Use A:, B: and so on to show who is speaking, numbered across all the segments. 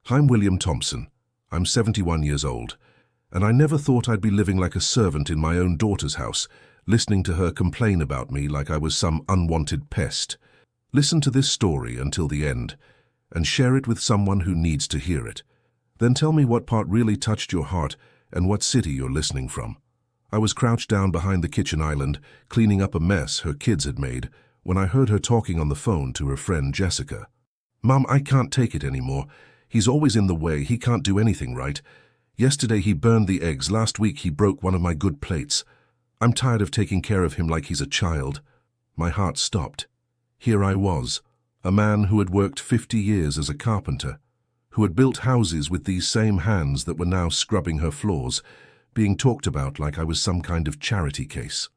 A: I'm William Thompson. I'm 71 years old, and I never thought I'd be living like a servant in my own daughter's house, listening to her complain about me like I was some unwanted pest. Listen to this story until the end, and share it with someone who needs to hear it. Then tell me what part really touched your heart and what city you're listening from. I was crouched down behind the kitchen island, cleaning up a mess her kids had made, when I heard her talking on the phone to her friend Jessica. "Mom, I can't take it anymore. He's always in the way. He can't do anything right. Yesterday he burned the eggs. Last week he broke one of my good plates. I'm tired of taking care of him like he's a child." My heart stopped. Here I was, a man who had worked 50 years as a carpenter, who had built houses with these same hands that were now scrubbing her floors, being talked about like I was some kind of charity case.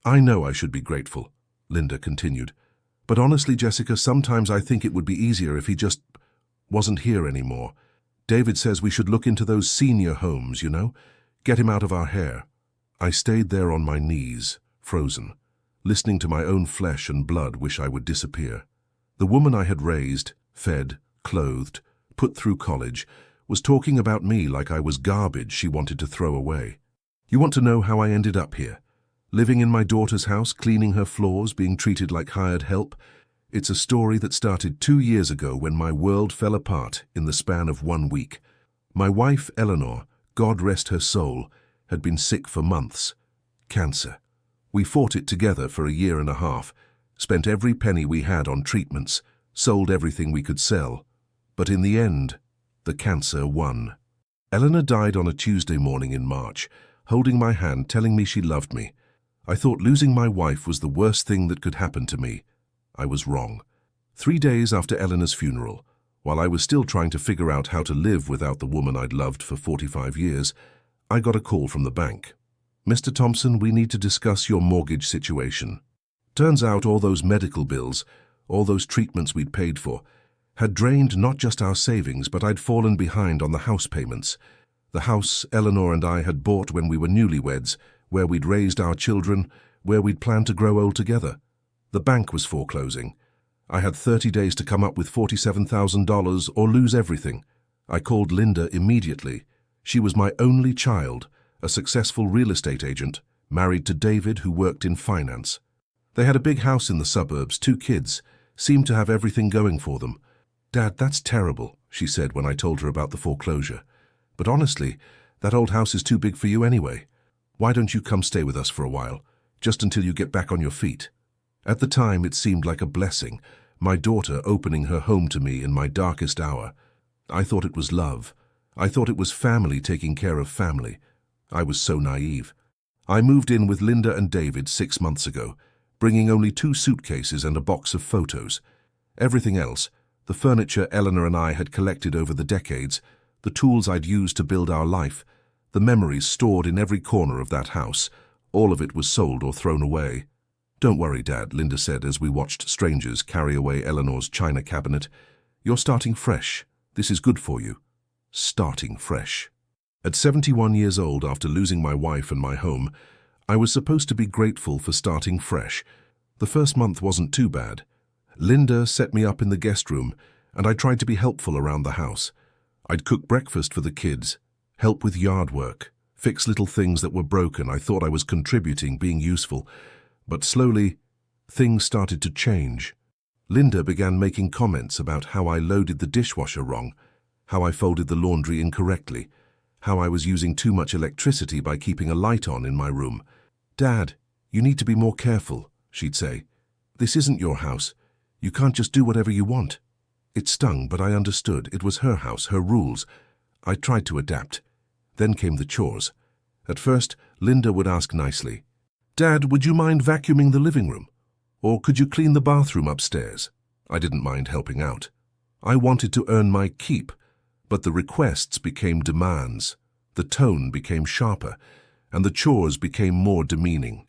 A: "I know I should be grateful," Linda continued. "But honestly, Jessica, sometimes I think it would be easier if he just wasn't here anymore. David says we should look into those senior homes, you know, get him out of our hair." I stayed there on my knees, frozen, listening to my own flesh and blood wish I would disappear. The woman I had raised, fed, clothed, put through college, was talking about me like I was garbage she wanted to throw away. You want to know how I ended up here? Living in my daughter's house, cleaning her floors, being treated like hired help? It's a story that started 2 years ago when my world fell apart in the span of 1 week. My wife, Eleanor, God rest her soul, had been sick for months. Cancer. We fought it together for 1.5 years, spent every penny we had on treatments, sold everything we could sell. But in the end, the cancer won. Eleanor died on a Tuesday morning in March, holding my hand, telling me she loved me. I thought losing my wife was the worst thing that could happen to me. I was wrong. 3 days after Eleanor's funeral, while I was still trying to figure out how to live without the woman I'd loved for 45 years, I got a call from the bank. "Mr. Thompson, we need to discuss your mortgage situation." Turns out all those medical bills, all those treatments we'd paid for, had drained not just our savings, but I'd fallen behind on the house payments. The house Eleanor and I had bought when we were newlyweds, where we'd raised our children, where we'd planned to grow old together. The bank was foreclosing. I had 30 days to come up with $47,000 or lose everything. I called Linda immediately. She was my only child, a successful real estate agent, married to David, who worked in finance. They had a big house in the suburbs, 2 kids, seemed to have everything going for them. "Dad, that's terrible," she said when I told her about the foreclosure. "But honestly, that old house is too big for you anyway. Why don't you come stay with us for a while, just until you get back on your feet?" At the time, it seemed like a blessing, my daughter opening her home to me in my darkest hour. I thought it was love. I thought it was family taking care of family. I was so naive. I moved in with Linda and David 6 months ago, bringing only 2 suitcases and a box of photos. Everything else, the furniture Eleanor and I had collected over the decades, the tools I'd used to build our life, the memories stored in every corner of that house, all of it was sold or thrown away. "Don't worry, Dad," Linda said as we watched strangers carry away Eleanor's china cabinet. "You're starting fresh. This is good for you." Starting fresh. At 71 years old, after losing my wife and my home, I was supposed to be grateful for starting fresh. The first month wasn't too bad. Linda set me up in the guest room, and I tried to be helpful around the house. I'd cook breakfast for the kids, help with yard work, fix little things that were broken. I thought I was contributing, being useful. But slowly, things started to change. Linda began making comments about how I loaded the dishwasher wrong, how I folded the laundry incorrectly, how I was using too much electricity by keeping a light on in my room. "Dad, you need to be more careful," she'd say. "This isn't your house. You can't just do whatever you want." It stung, but I understood. It was her house, her rules. I tried to adapt. Then came the chores. At first, Linda would ask nicely, "Dad, would you mind vacuuming the living room? Or could you clean the bathroom upstairs?" I didn't mind helping out. I wanted to earn my keep, but the requests became demands. The tone became sharper, and the chores became more demeaning.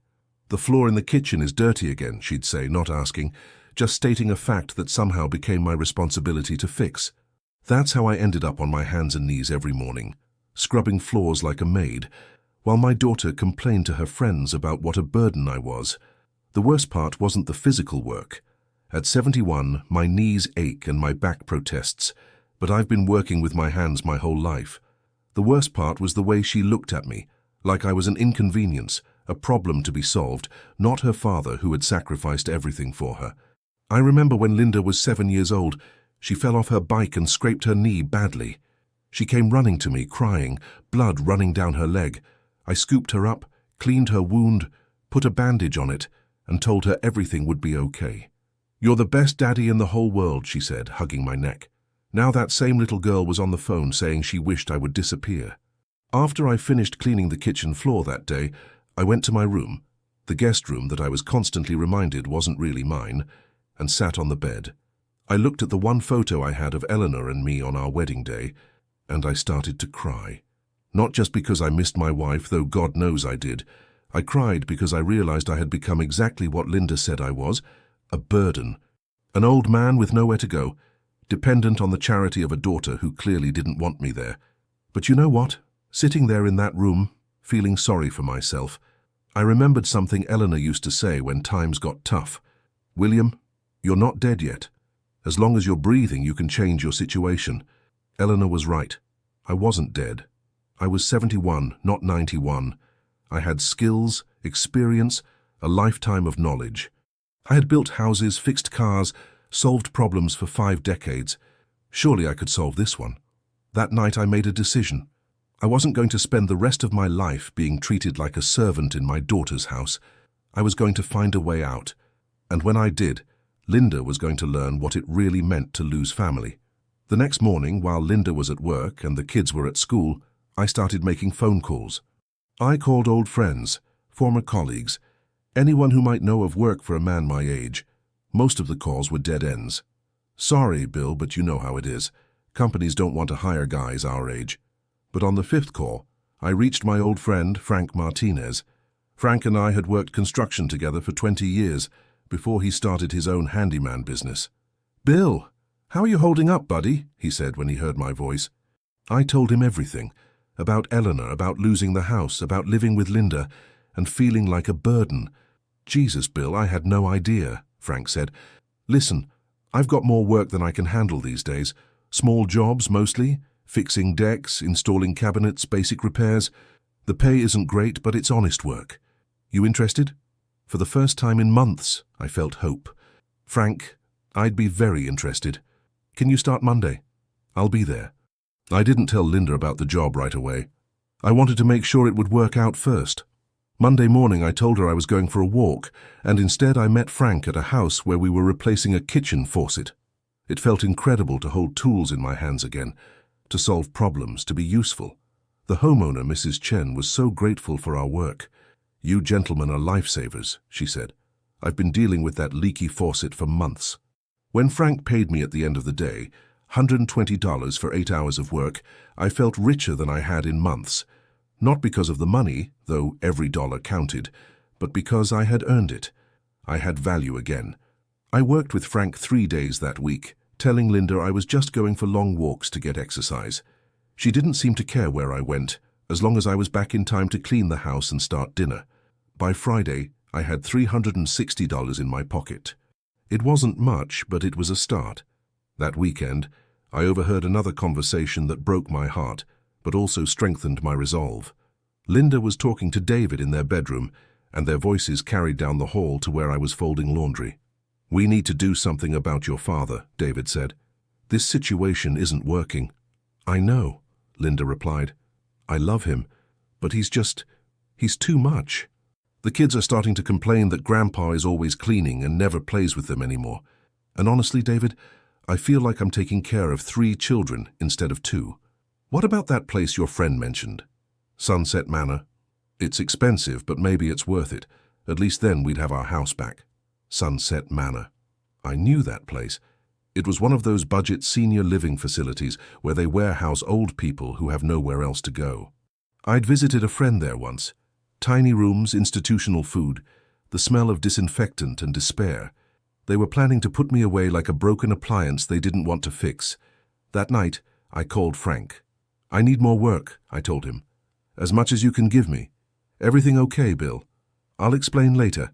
A: "The floor in the kitchen is dirty again," she'd say, not asking, just stating a fact that somehow became my responsibility to fix. That's how I ended up on my hands and knees every morning, scrubbing floors like a maid, while my daughter complained to her friends about what a burden I was. The worst part wasn't the physical work. At 71, my knees ache and my back protests. but I've been working with my hands my whole life. The worst part was the way she looked at me, like I was an inconvenience, a problem to be solved, not her father who had sacrificed everything for her. I remember when Linda was 7 years old, she fell off her bike and scraped her knee badly. She came running to me, crying, blood running down her leg. I scooped her up, cleaned her wound, put a bandage on it, and told her everything would be okay. "You're the best daddy in the whole world," she said, hugging my neck. Now that same little girl was on the phone saying she wished I would disappear. After I finished cleaning the kitchen floor that day, I went to my room, the guest room that I was constantly reminded wasn't really mine, and sat on the bed. I looked at the one photo I had of Eleanor and me on our wedding day, and I started to cry. Not just because I missed my wife, though God knows I did. I cried because I realized I had become exactly what Linda said I was, a burden. An old man with nowhere to go, dependent on the charity of a daughter who clearly didn't want me there. But you know what? Sitting there in that room, feeling sorry for myself, I remembered something Eleanor used to say when times got tough. "William, you're not dead yet. As long as you're breathing, you can change your situation." Eleanor was right. I wasn't dead. I was 71, not 91. I had skills, experience, a lifetime of knowledge. I had built houses, fixed cars, solved problems for 5 decades. Surely I could solve this one. That night I made a decision. I wasn't going to spend the rest of my life being treated like a servant in my daughter's house. I was going to find a way out. And when I did, Linda was going to learn what it really meant to lose family. The next morning, while Linda was at work and the kids were at school, I started making phone calls. I called old friends, former colleagues, anyone who might know of work for a man my age. Most of the calls were dead ends. "Sorry, Bill, but you know how it is. Companies don't want to hire guys our age." But on the 5th call, I reached my old friend, Frank Martinez. Frank and I had worked construction together for 20 years before he started his own handyman business. "Bill, how are you holding up, buddy?" he said when he heard my voice. I told him everything, about Eleanor, about losing the house, about living with Linda, and feeling like a burden. "Jesus, Bill, I had no idea," Frank said. "Listen, I've got more work than I can handle these days. Small jobs, mostly. Fixing decks, installing cabinets, basic repairs. The pay isn't great, but it's honest work. You interested?" For the first time in months, I felt hope. "Frank, I'd be very interested. Can you start Monday?" "I'll be there." I didn't tell Linda about the job right away. I wanted to make sure it would work out first. Monday morning I told her I was going for a walk, and instead I met Frank at a house where we were replacing a kitchen faucet. It felt incredible to hold tools in my hands again, to solve problems, to be useful. The homeowner, Mrs. Chen, was so grateful for our work. "You gentlemen are lifesavers," she said. "I've been dealing with that leaky faucet for months." When Frank paid me at the end of the day, $120 for 8 hours of work, I felt richer than I had in months. Not because of the money, though every dollar counted, but because I had earned it. I had value again. I worked with Frank 3 days that week, telling Linda I was just going for long walks to get exercise. She didn't seem to care where I went, as long as I was back in time to clean the house and start dinner. By Friday, I had $360 in my pocket. It wasn't much, but it was a start. That weekend, I overheard another conversation that broke my heart, but also strengthened my resolve. Linda was talking to David in their bedroom, and their voices carried down the hall to where I was folding laundry. "We need to do something about your father," David said. "This situation isn't working." "I know," Linda replied. "I love him, but he's too much. The kids are starting to complain that Grandpa is always cleaning and never plays with them anymore. And honestly, David, I feel like I'm taking care of 3 children instead of 2. What about that place your friend mentioned? Sunset Manor. It's expensive, but maybe it's worth it. At least then we'd have our house back." Sunset Manor. I knew that place. It was one of those budget senior living facilities where they warehouse old people who have nowhere else to go. I'd visited a friend there once. Tiny rooms, institutional food, the smell of disinfectant and despair. They were planning to put me away like a broken appliance they didn't want to fix. That night, I called Frank. "I need more work," I told him. "As much as you can give me. Everything okay, Bill? I'll explain later.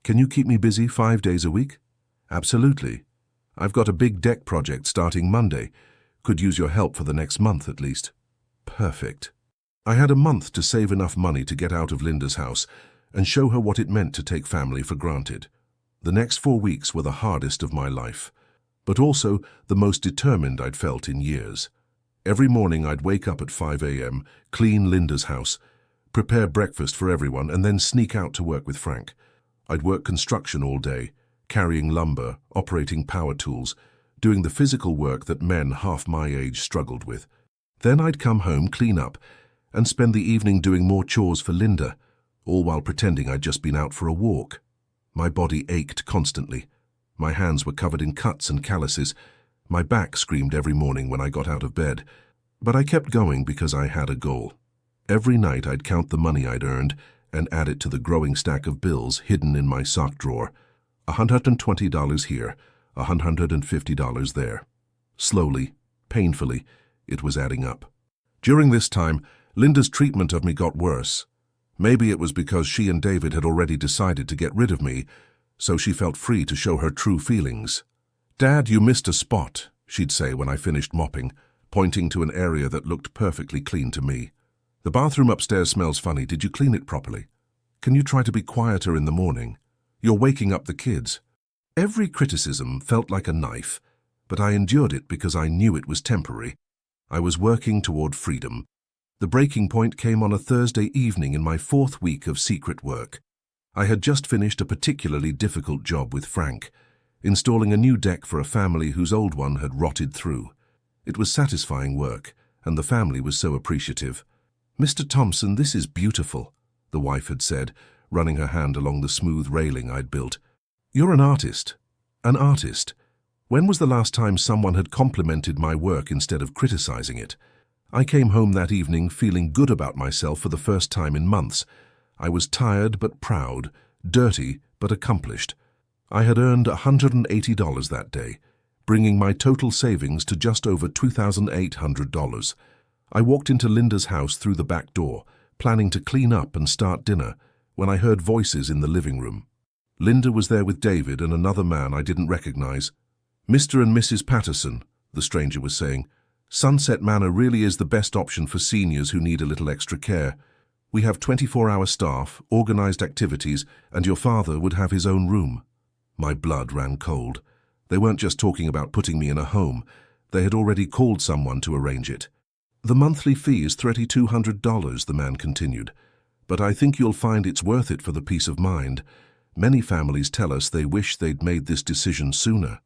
A: Can you keep me busy 5 days a week?" "Absolutely. I've got a big deck project starting Monday. Could use your help for the next month at least. Perfect. I had a month to save enough money to get out of Linda's house and show her what it meant to take family for granted. The next 4 weeks were the hardest of my life, but also the most determined I'd felt in years. Every morning I'd wake up at 5 a.m., clean Linda's house, prepare breakfast for everyone, and then sneak out to work with Frank. I'd work construction all day, carrying lumber, operating power tools, doing the physical work that men half my age struggled with. Then I'd come home, clean up, and spend the evening doing more chores for Linda, all while pretending I'd just been out for a walk. My body ached constantly. My hands were covered in cuts and calluses. My back screamed every morning when I got out of bed. But I kept going because I had a goal. Every night I'd count the money I'd earned and add it to the growing stack of bills hidden in my sock drawer. $120 here, $150 there. Slowly, painfully, it was adding up. During this time, Linda's treatment of me got worse. Maybe it was because she and David had already decided to get rid of me, so she felt free to show her true feelings. "Dad, you missed a spot," she'd say when I finished mopping, pointing to an area that looked perfectly clean to me. "The bathroom upstairs smells funny. Did you clean it properly? Can you try to be quieter in the morning? You're waking up the kids." Every criticism felt like a knife, but I endured it because I knew it was temporary. I was working toward freedom. The breaking point came on a Thursday evening in my 4th week of secret work. I had just finished a particularly difficult job with Frank, installing a new deck for a family whose old one had rotted through. It was satisfying work, and the family was so appreciative. "Mr. Thompson, this is beautiful," the wife had said, running her hand along the smooth railing I'd built. "You're an artist. An artist. When was the last time someone had complimented my work instead of criticizing it?" I came home that evening feeling good about myself for the first time in months. I was tired but proud, dirty but accomplished. I had earned $180 that day, bringing my total savings to just over $2,800. I walked into Linda's house through the back door, planning to clean up and start dinner, when I heard voices in the living room. Linda was there with David and another man I didn't recognize. "Mr. and Mrs. Patterson," the stranger was saying, "Sunset Manor really is the best option for seniors who need a little extra care. We have 24-hour staff, organized activities, and your father would have his own room." My blood ran cold. They weren't just talking about putting me in a home. They had already called someone to arrange it. "The monthly fee is $3,200, the man continued. "But I think you'll find it's worth it for the peace of mind. Many families tell us they wish they'd made this decision sooner."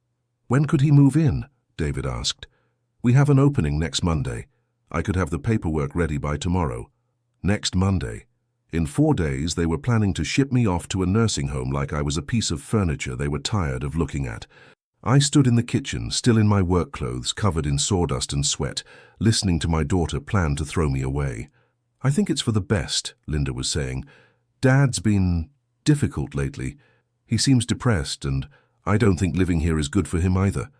A: "When could he move in?" David asked. "We have an opening next Monday. I could have the paperwork ready by tomorrow." Next Monday. In 4 days, they were planning to ship me off to a nursing home like I was a piece of furniture they were tired of looking at. I stood in the kitchen, still in my work clothes, covered in sawdust and sweat, listening to my daughter plan to throw me away. "I think it's for the best," Linda was saying. "Dad's been difficult lately. He seems depressed, and I don't think living here is good for him either."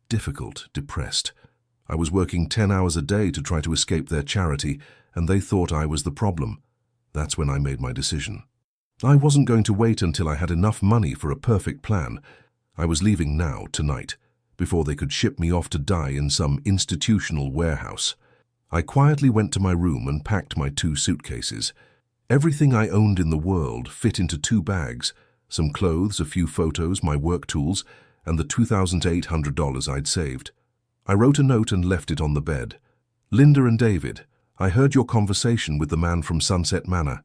A: Difficult, depressed. I was working 10 hours a day to try to escape their charity, and they thought I was the problem. That's when I made my decision. I wasn't going to wait until I had enough money for a perfect plan. I was leaving now, tonight, before they could ship me off to die in some institutional warehouse. I quietly went to my room and packed my 2 suitcases. Everything I owned in the world fit into 2 bags, some clothes, a few photos, my work tools, and the $2,800 I'd saved. I wrote a note and left it on the bed. "Linda and David, I heard your conversation with the man from Sunset Manor.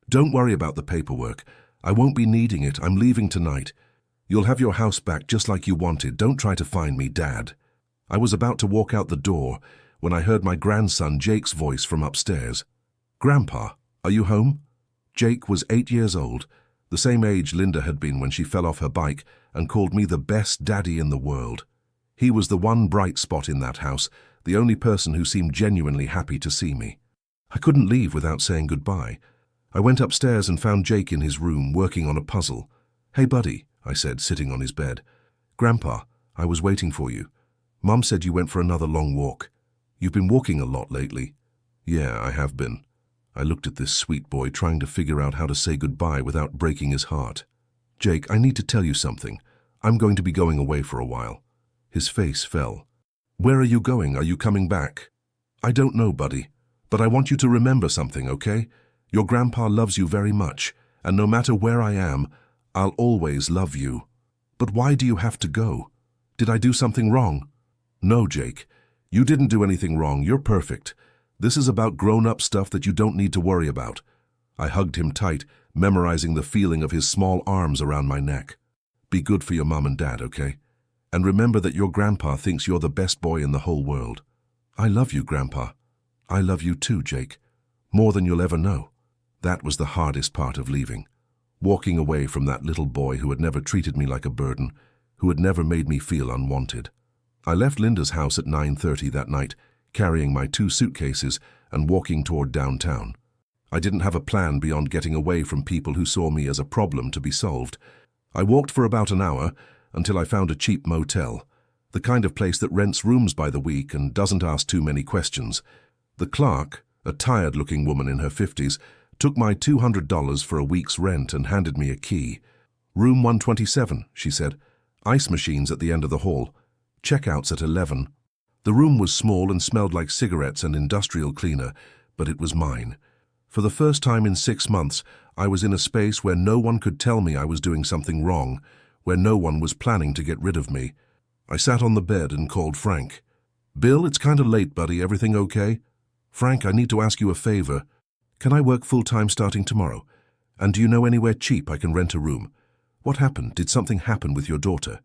A: Don't worry about the paperwork. I won't be needing it. I'm leaving tonight. You'll have your house back just like you wanted. Don't try to find me, Dad." I was about to walk out the door when I heard my grandson Jake's voice from upstairs. "Grandpa, are you home?" Jake was 8 years old, the same age Linda had been when she fell off her bike and called me the best daddy in the world. He was the one bright spot in that house, the only person who seemed genuinely happy to see me. I couldn't leave without saying goodbye. I went upstairs and found Jake in his room working on a puzzle. "Hey, buddy," I said, sitting on his bed. "Grandpa, I was waiting for you. Mom said you went for another long walk. You've been walking a lot lately." "Yeah, I have been." I looked at this sweet boy trying to figure out how to say goodbye without breaking his heart. "Jake, I need to tell you something. I'm going to be going away for a while." His face fell. Where are you going? Are you coming back? I don't know, buddy, but I want you to remember something, okay? Your grandpa loves you very much, and no matter where I am, I'll always love you. But why do you have to go? Did I do something wrong? No, Jake. You didn't do anything wrong. You're perfect. This is about grown-up stuff that you don't need to worry about. I hugged him tight, memorizing the feeling of his small arms around my neck. Be good for your mom and dad, okay? And remember that your grandpa thinks you're the best boy in the whole world. I love you, Grandpa. I love you too, Jake. More than you'll ever know. That was the hardest part of leaving. Walking away from that little boy who had never treated me like a burden, who had never made me feel unwanted. I left Linda's house at 9:30 that night, carrying my 2 suitcases and walking toward downtown. I didn't have a plan beyond getting away from people who saw me as a problem to be solved. I walked for about an hour until I found a cheap motel, the kind of place that rents rooms by the week and doesn't ask too many questions. The clerk, a tired-looking woman in her 50s, took my $200 for a week's rent and handed me a key. Room 127, she said. Ice machines at the end of the hall. Checkouts at 11. The room was small and smelled like cigarettes and industrial cleaner, but it was mine. For the first time in 6 months, I was in a space where no one could tell me I was doing something wrong, where no one was planning to get rid of me. I sat on the bed and called Frank. Bill, it's kind of late, buddy. Everything okay? Frank, I need to ask you a favor. Can I work full-time starting tomorrow? And do you know anywhere cheap I can rent a room? What happened? Did something happen with your daughter?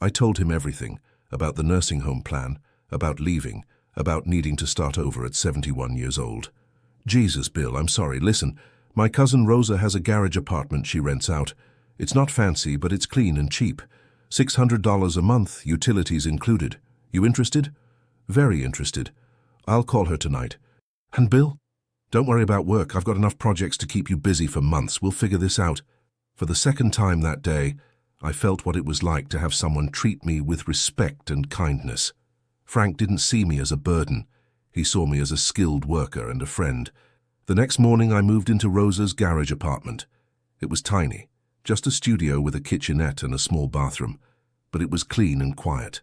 A: I told him everything, about the nursing home plan, about leaving, about needing to start over at 71 years old. Jesus, Bill, I'm sorry. Listen, my cousin Rosa has a garage apartment she rents out. It's not fancy, but it's clean and cheap. $600 a month, utilities included. You interested? Very interested. I'll call her tonight. And Bill? Don't worry about work. I've got enough projects to keep you busy for months. We'll figure this out. For the second time that day, I felt what it was like to have someone treat me with respect and kindness. Frank didn't see me as a burden. He saw me as a skilled worker and a friend. The next morning I moved into Rosa's garage apartment. It was tiny, just a studio with a kitchenette and a small bathroom, but it was clean and quiet.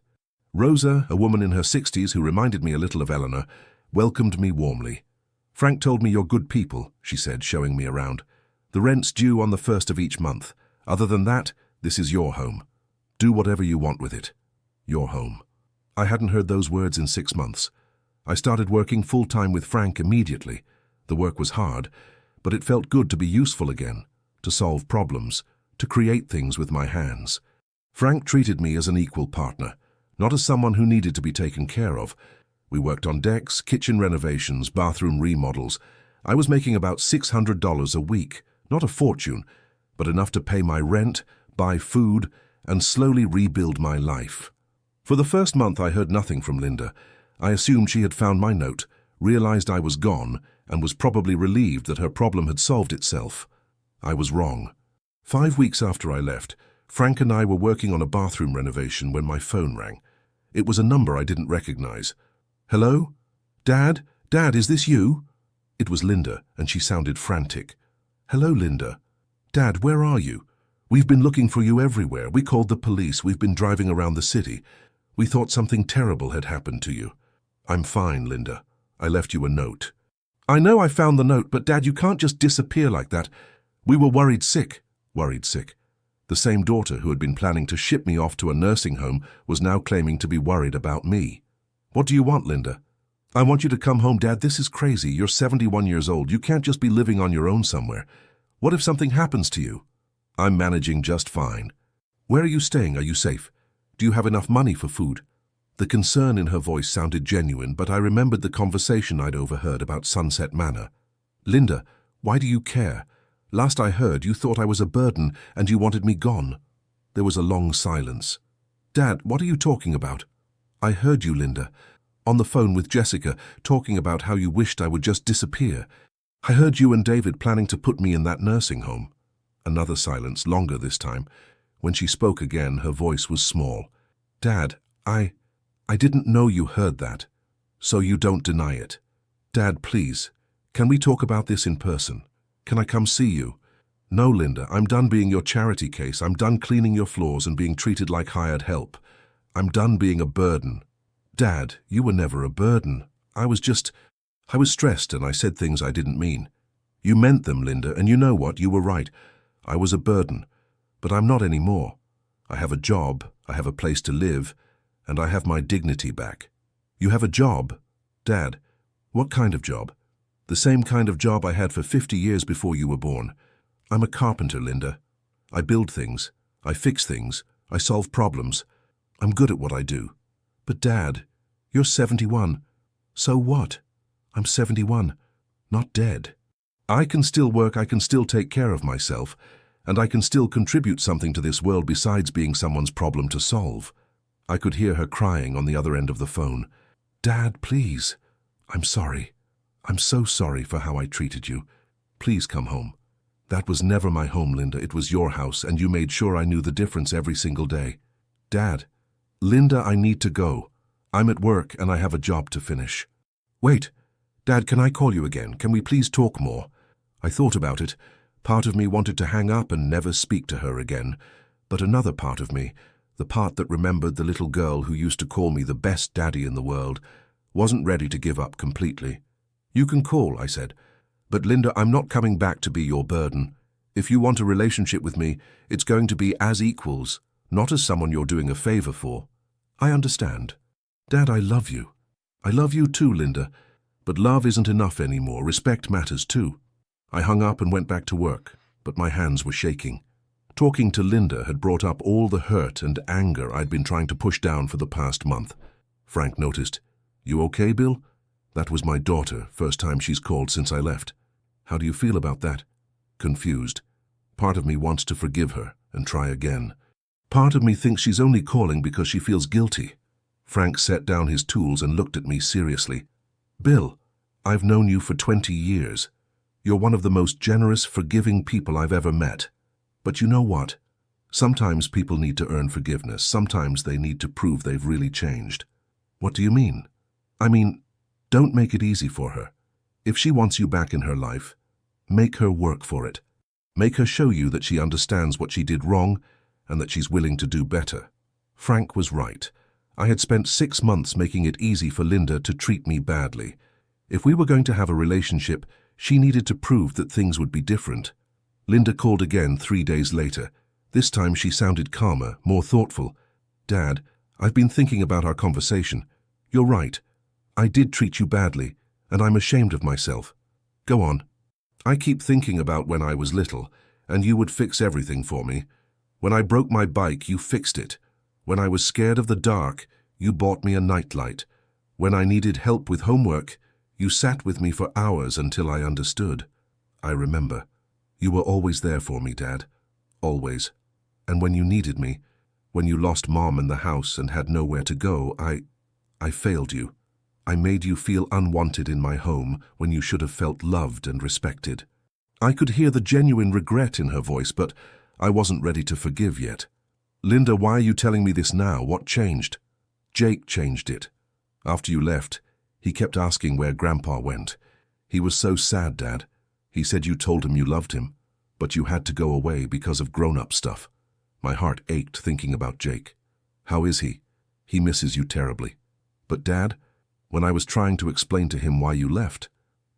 A: Rosa, a woman in her 60s who reminded me a little of Eleanor, welcomed me warmly. Frank told me you're good people, she said, showing me around. The rent's due on the 1st of each month. Other than that, this is your home. Do whatever you want with it. Your home. I hadn't heard those words in 6 months. I started working full-time with Frank immediately. The work was hard, but it felt good to be useful again, to solve problems, to create things with my hands. Frank treated me as an equal partner, not as someone who needed to be taken care of. We worked on decks, kitchen renovations, bathroom remodels. I was making about $600 a week, not a fortune, but enough to pay my rent, buy food, and slowly rebuild my life. For the first month I heard nothing from Linda. I assumed she had found my note, realized I was gone, and was probably relieved that her problem had solved itself. I was wrong. 5 weeks after I left, Frank and I were working on a bathroom renovation when my phone rang. It was a number I didn't recognize. Hello? Dad? Dad, is this you? It was Linda, and she sounded frantic. Hello, Linda. Dad, where are you? We've been looking for you everywhere. We called the police. We've been driving around the city. We thought something terrible had happened to you. I'm fine, Linda. I left you a note. I know I found the note, but Dad, you can't just disappear like that. We were worried sick. Worried sick. The same daughter who had been planning to ship me off to a nursing home was now claiming to be worried about me. What do you want, Linda? I want you to come home, Dad. This is crazy. You're 71 years old. You can't just be living on your own somewhere. What if something happens to you? I'm managing just fine. Where are you staying? Are you safe? Do you have enough money for food? The concern in her voice sounded genuine, but I remembered the conversation I'd overheard about Sunset Manor. Linda, why do you care? Last I heard, you thought I was a burden and you wanted me gone. There was a long silence. Dad, what are you talking about? I heard you, Linda, on the phone with Jessica, talking about how you wished I would just disappear. I heard you and David planning to put me in that nursing home. Another silence, longer this time. When she spoke again, her voice was small. Dad, I didn't know you heard that. So you don't deny it. Dad, please, can we talk about this in person? Can I come see you? No, Linda, I'm done being your charity case. I'm done cleaning your floors and being treated like hired help. I'm done being a burden. Dad, you were never a burden. I was stressed and I said things I didn't mean. You meant them, Linda, and you know what? You were right. I was a burden. But I'm not anymore. I have a job, I have a place to live, and I have my dignity back. You have a job? Dad, what kind of job? The same kind of job I had for 50 years before you were born. I'm a carpenter, Linda. I build things, I fix things, I solve problems. I'm good at what I do. But Dad, you're 71. So what? I'm 71, not dead. I can still work, I can still take care of myself, and I can still contribute something to this world besides being someone's problem to solve. I could hear her crying on the other end of the phone. Dad, please. I'm sorry. I'm so sorry for how I treated you. Please come home. That was never my home, Linda. It was your house, and you made sure I knew the difference every single day. Dad. Linda, I need to go. I'm at work and I have a job to finish. Wait. Dad, can I call you again? Can we please talk more? I thought about it. Part of me wanted to hang up and never speak to her again. But another part of me, the part that remembered the little girl who used to call me the best daddy in the world, wasn't ready to give up completely. You can call, I said. But Linda, I'm not coming back to be your burden. If you want a relationship with me, it's going to be as equals, not as someone you're doing a favor for. I understand. Dad, I love you. I love you too, Linda. But love isn't enough anymore. Respect matters too. I hung up and went back to work, but my hands were shaking. Talking to Linda had brought up all the hurt and anger I'd been trying to push down for the past month. Frank noticed. You okay, Bill? That was my daughter, first time she's called since I left. How do you feel about that? Confused. Part of me wants to forgive her and try again. Part of me thinks she's only calling because she feels guilty. Frank set down his tools and looked at me seriously. Bill, I've known you for 20 years. You're one of the most generous, forgiving people I've ever met. But you know what? Sometimes people need to earn forgiveness. Sometimes they need to prove they've really changed. What do you mean? I mean, don't make it easy for her. If she wants you back in her life, make her work for it. Make her show you that she understands what she did wrong and that she's willing to do better. Frank was right. I had spent 6 months making it easy for Linda to treat me badly. If we were going to have a relationship, she needed to prove that things would be different. Linda called again 3 days later. This time she sounded calmer, more thoughtful. Dad, I've been thinking about our conversation. You're right. I did treat you badly, and I'm ashamed of myself. Go on. I keep thinking about when I was little, and you would fix everything for me. When I broke my bike, you fixed it. When I was scared of the dark, you bought me a nightlight. When I needed help with homework, you sat with me for hours until I understood. I remember. You were always there for me, Dad. Always. And when you needed me, when you lost Mom in the house and had nowhere to go, I failed you. I made you feel unwanted in my home when you should have felt loved and respected. I could hear the genuine regret in her voice, but I wasn't ready to forgive yet. Linda, why are you telling me this now? What changed? Jake changed it. After you left, he kept asking where Grandpa went. He was so sad, Dad. He said you told him you loved him, but you had to go away because of grown-up stuff. My heart ached thinking about Jake. How is he? He misses you terribly. But Dad, when I was trying to explain to him why you left,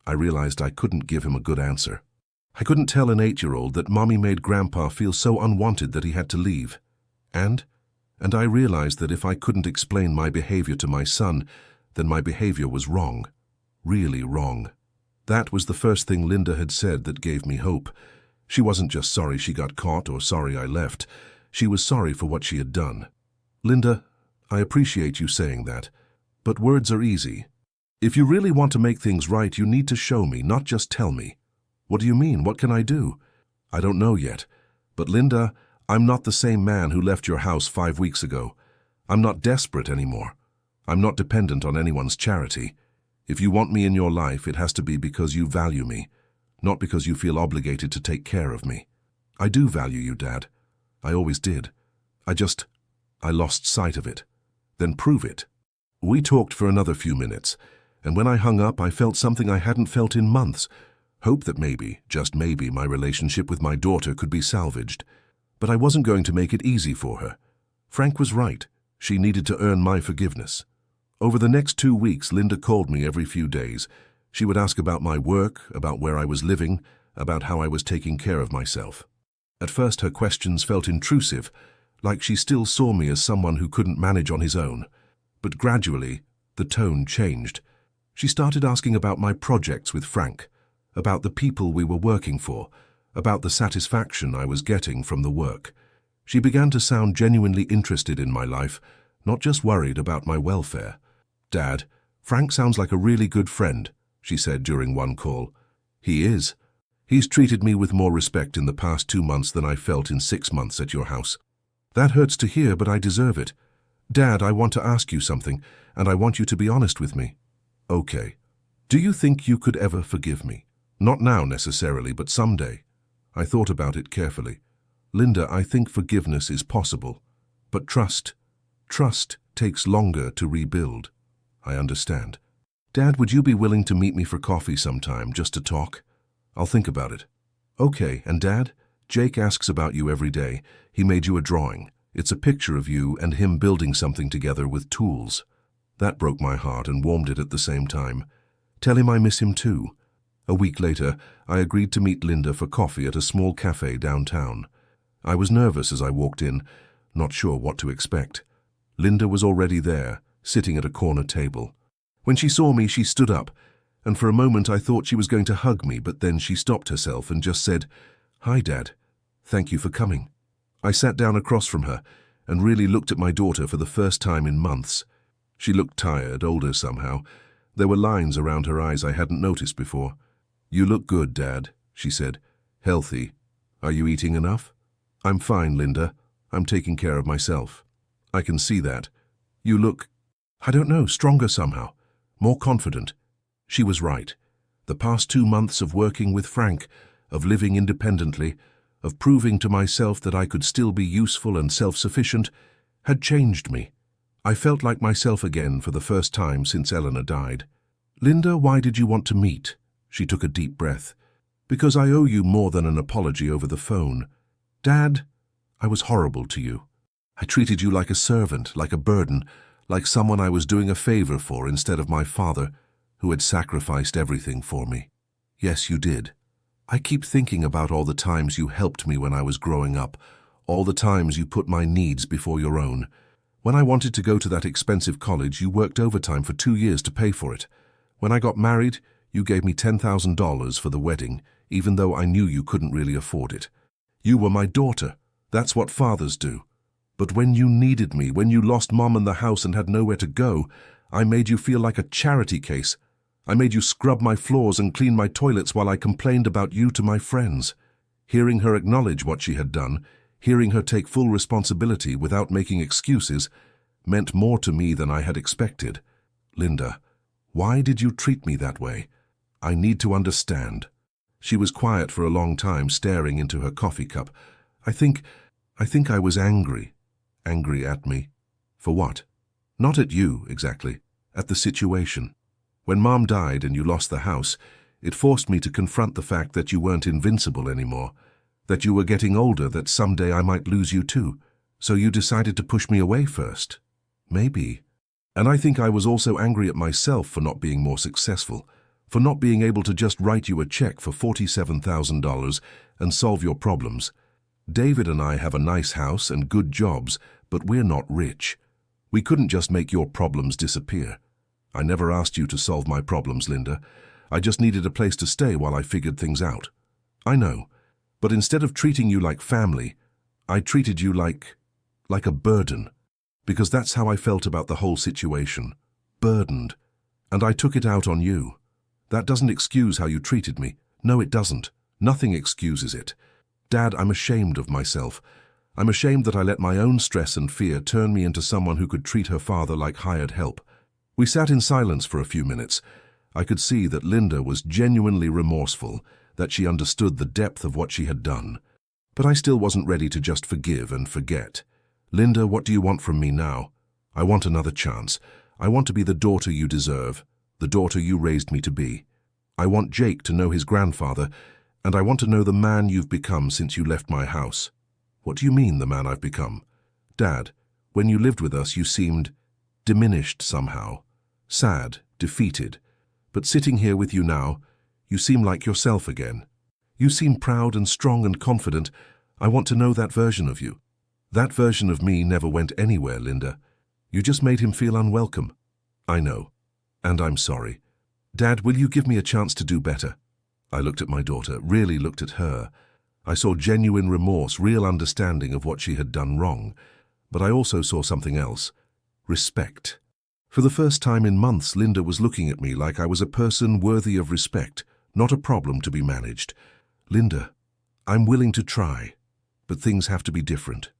A: I realized I couldn't give him a good answer. I couldn't tell an 8-year-old that Mommy made Grandpa feel so unwanted that he had to leave. And I realized that if I couldn't explain my behavior to my son, then my behavior was wrong. Really wrong. That was the first thing Linda had said that gave me hope. She wasn't just sorry she got caught or sorry I left. She was sorry for what she had done. Linda, I appreciate you saying that, but words are easy. If you really want to make things right, you need to show me, not just tell me. What do you mean? What can I do? I don't know yet. But Linda, I'm not the same man who left your house 5 weeks ago. I'm not desperate anymore. I'm not dependent on anyone's charity. If you want me in your life, it has to be because you value me, not because you feel obligated to take care of me. I do value you, Dad. I always did. I lost sight of it. Then prove it. We talked for another few minutes, and when I hung up, I felt something I hadn't felt in months. Hope that maybe, just maybe, my relationship with my daughter could be salvaged. But I wasn't going to make it easy for her. Frank was right. She needed to earn my forgiveness. Over the next 2 weeks, Linda called me every few days. She would ask about my work, about where I was living, about how I was taking care of myself. At first, her questions felt intrusive, like she still saw me as someone who couldn't manage on his own. But gradually, the tone changed. She started asking about my projects with Frank, about the people we were working for, about the satisfaction I was getting from the work. She began to sound genuinely interested in my life, not just worried about my welfare. "Dad, Frank sounds like a really good friend," she said during one call. "He is. He's treated me with more respect in the past 2 months than I felt in 6 months at your house. That hurts to hear, but I deserve it. Dad, I want to ask you something, and I want you to be honest with me." "Okay. Do you think you could ever forgive me? Not now necessarily, but someday." I thought about it carefully. "Linda, I think forgiveness is possible, but trust takes longer to rebuild." "I understand. Dad, would you be willing to meet me for coffee sometime, just to talk?" "I'll think about it." "Okay, and Dad, Jake asks about you every day. He made you a drawing. It's a picture of you and him building something together with tools." That broke my heart and warmed it at the same time. "Tell him I miss him too." A week later, I agreed to meet Linda for coffee at a small cafe downtown. I was nervous as I walked in, not sure what to expect. Linda was already there, sitting at a corner table. When she saw me, she stood up, and for a moment I thought she was going to hug me, but then she stopped herself and just said, "Hi, Dad. Thank you for coming." I sat down across from her and really looked at my daughter for the first time in months. She looked tired, older somehow. There were lines around her eyes I hadn't noticed before. "You look good, Dad," she said. "Healthy. Are you eating enough?" "I'm fine, Linda. I'm taking care of myself." "I can see that. You look, I don't know, stronger somehow, more confident." She was right. The past 2 months of working with Frank, of living independently, of proving to myself that I could still be useful and self-sufficient, had changed me. I felt like myself again for the first time since Eleanor died. "Linda, why did you want to meet?" She took a deep breath. "Because I owe you more than an apology over the phone. Dad, I was horrible to you. I treated you like a servant, like a burden, like someone I was doing a favor for instead of my father, who had sacrificed everything for me. Yes, you did. I keep thinking about all the times you helped me when I was growing up, all the times you put my needs before your own. When I wanted to go to that expensive college, you worked overtime for 2 years to pay for it. When I got married, you gave me $10,000 for the wedding, even though I knew you couldn't really afford it. You were my daughter. That's what fathers do. But when you needed me, when you lost Mom and the house and had nowhere to go, I made you feel like a charity case. I made you scrub my floors and clean my toilets while I complained about you to my friends. Hearing her acknowledge what she had done, hearing her take full responsibility without making excuses, meant more to me than I had expected. Linda, why did you treat me that way? I need to understand." She was quiet for a long time, staring into her coffee cup. I think I was angry. Angry at me. For what? Not at you, exactly. At the situation. When Mom died and you lost the house, it forced me to confront the fact that you weren't invincible anymore, that you were getting older, that someday I might lose you too. So you decided to push me away first. Maybe. And I think I was also angry at myself for not being more successful, for not being able to just write you a check for $47,000 and solve your problems. David and I have a nice house and good jobs, but we're not rich. We couldn't just make your problems disappear. I never asked you to solve my problems, Linda. I just needed a place to stay while I figured things out. I know, but instead of treating you like family, I treated you like a burden, because that's how I felt about the whole situation. Burdened. And I took it out on you. That doesn't excuse how you treated me. No, it doesn't. Nothing excuses it. Dad, I'm ashamed of myself. I'm ashamed that I let my own stress and fear turn me into someone who could treat her father like hired help. We sat in silence for a few minutes. I could see that Linda was genuinely remorseful, that she understood the depth of what she had done. But I still wasn't ready to just forgive and forget. "Linda, what do you want from me now?" "I want another chance. I want to be the daughter you deserve, the daughter you raised me to be. I want Jake to know his grandfather, and I want to know the man you've become since you left my house." "What do you mean, the man I've become?" "Dad, when you lived with us, you seemed diminished somehow. sad, defeated. But sitting here with you now, you seem like yourself again. You seem proud and strong and confident. I want to know that version of you. That version of me never went anywhere, Linda. You just made him feel unwelcome. I know. And I'm sorry. Dad, will you give me a chance to do better? I looked at my daughter, really looked at her. I saw genuine remorse, real understanding of what she had done wrong. But I also saw something else. Respect. For the first time in months, Linda was looking at me like I was a person worthy of respect, not a problem to be managed. Linda, I'm willing to try, but things have to be different.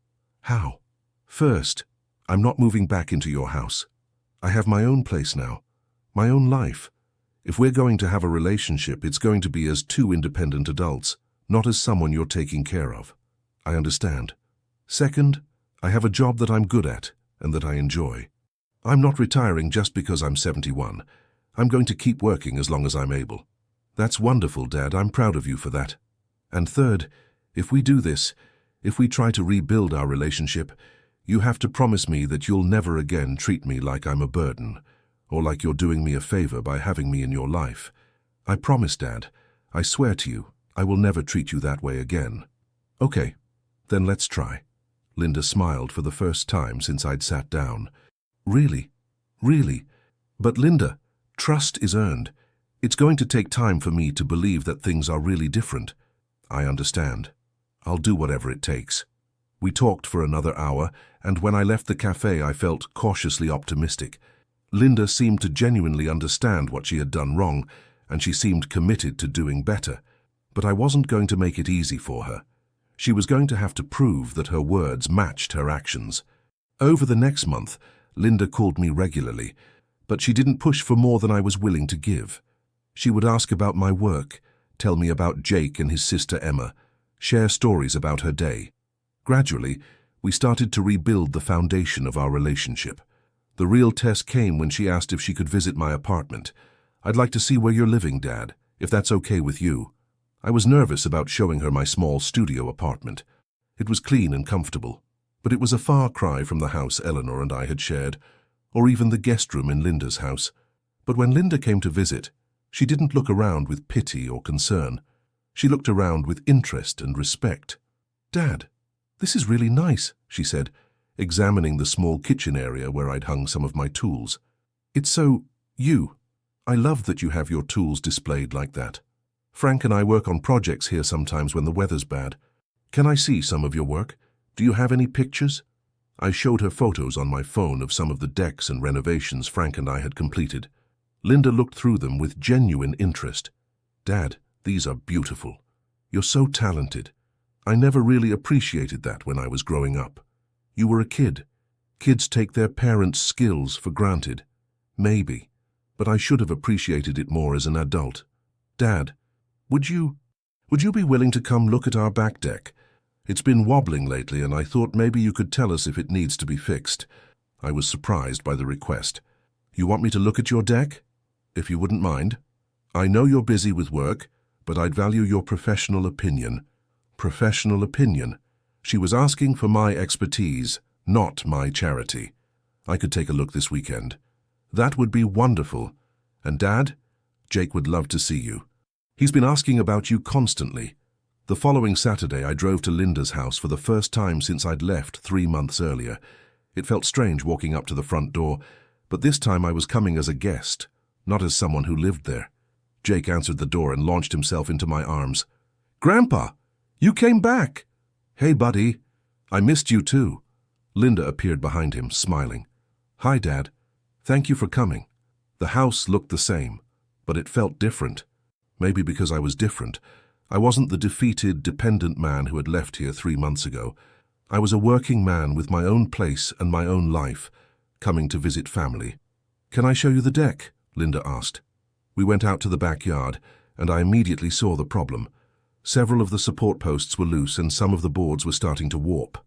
A: How? First, I'm not moving back into your house. I have my own place now, my own life. If we're going to have a relationship, it's going to be as two independent adults, not as someone you're taking care of. I understand. Second, I have a job that I'm good at and that I enjoy. I'm not retiring just because I'm 71. I'm going to keep working as long as I'm able. That's wonderful, Dad. I'm proud of you for that. And third, if we do this, if we try to rebuild our relationship, you have to promise me that you'll never again treat me like I'm a burden, or like you're doing me a favor by having me in your life. I promise, Dad. I swear to you, I will never treat you that way again. Okay, then let's try. Linda smiled for the first time since I'd sat down. Really? Really? But Linda, trust is earned. It's going to take time for me to believe that things are really different. I understand. I'll do whatever it takes. We talked for another hour, and when I left the cafe I felt cautiously optimistic. Linda seemed to genuinely understand what she had done wrong, and she seemed committed to doing better. But I wasn't going to make it easy for her. She was going to have to prove that her words matched her actions. Over the next month, Linda called me regularly, but she didn't push for more than I was willing to give. She would ask about my work, tell me about Jake and his sister Emma, share stories about her day. Gradually, we started to rebuild the foundation of our relationship. The real test came when she asked if she could visit my apartment. I'd like to see where you're living, Dad, if that's okay with you. I was nervous about showing her my small studio apartment. It was clean and comfortable, but it was a far cry from the house Eleanor and I had shared, or even the guest room in Linda's house. But when Linda came to visit, she didn't look around with pity or concern. She looked around with interest and respect. Dad, this is really nice, she said, examining the small kitchen area where I'd hung some of my tools. It's so you. I love that you have your tools displayed like that. Frank and I work on projects here sometimes when the weather's bad. Can I see some of your work? Do you have any pictures? I showed her photos on my phone of some of the decks and renovations Frank and I had completed. Linda looked through them with genuine interest. Dad, these are beautiful. You're so talented. I never really appreciated that when I was growing up. You were a kid. Kids take their parents' skills for granted. Maybe. But I should have appreciated it more as an adult. Dad, would you be willing to come look at our back deck? It's been wobbling lately and I thought maybe you could tell us if it needs to be fixed. I was surprised by the request. You want me to look at your deck? If you wouldn't mind. I know you're busy with work, but I'd value your professional opinion. Professional opinion. She was asking for my expertise, not my charity. I could take a look this weekend. That would be wonderful. And Dad, Jake would love to see you. He's been asking about you constantly. The following Saturday, I drove to Linda's house for the first time since I'd left 3 months earlier. It felt strange walking up to the front door, but this time I was coming as a guest, not as someone who lived there. Jake answered the door and launched himself into my arms. Grandpa, you came back. Hey, buddy. I missed you too. Linda appeared behind him, smiling. Hi, Dad. Thank you for coming. The house looked the same, but it felt different. Maybe because I was different. I wasn't the defeated, dependent man who had left here 3 months ago. I was a working man with my own place and my own life, coming to visit family. Can I show you the deck? Linda asked. We went out to the backyard, and I immediately saw the problem. Several of the support posts were loose and some of the boards were starting to warp.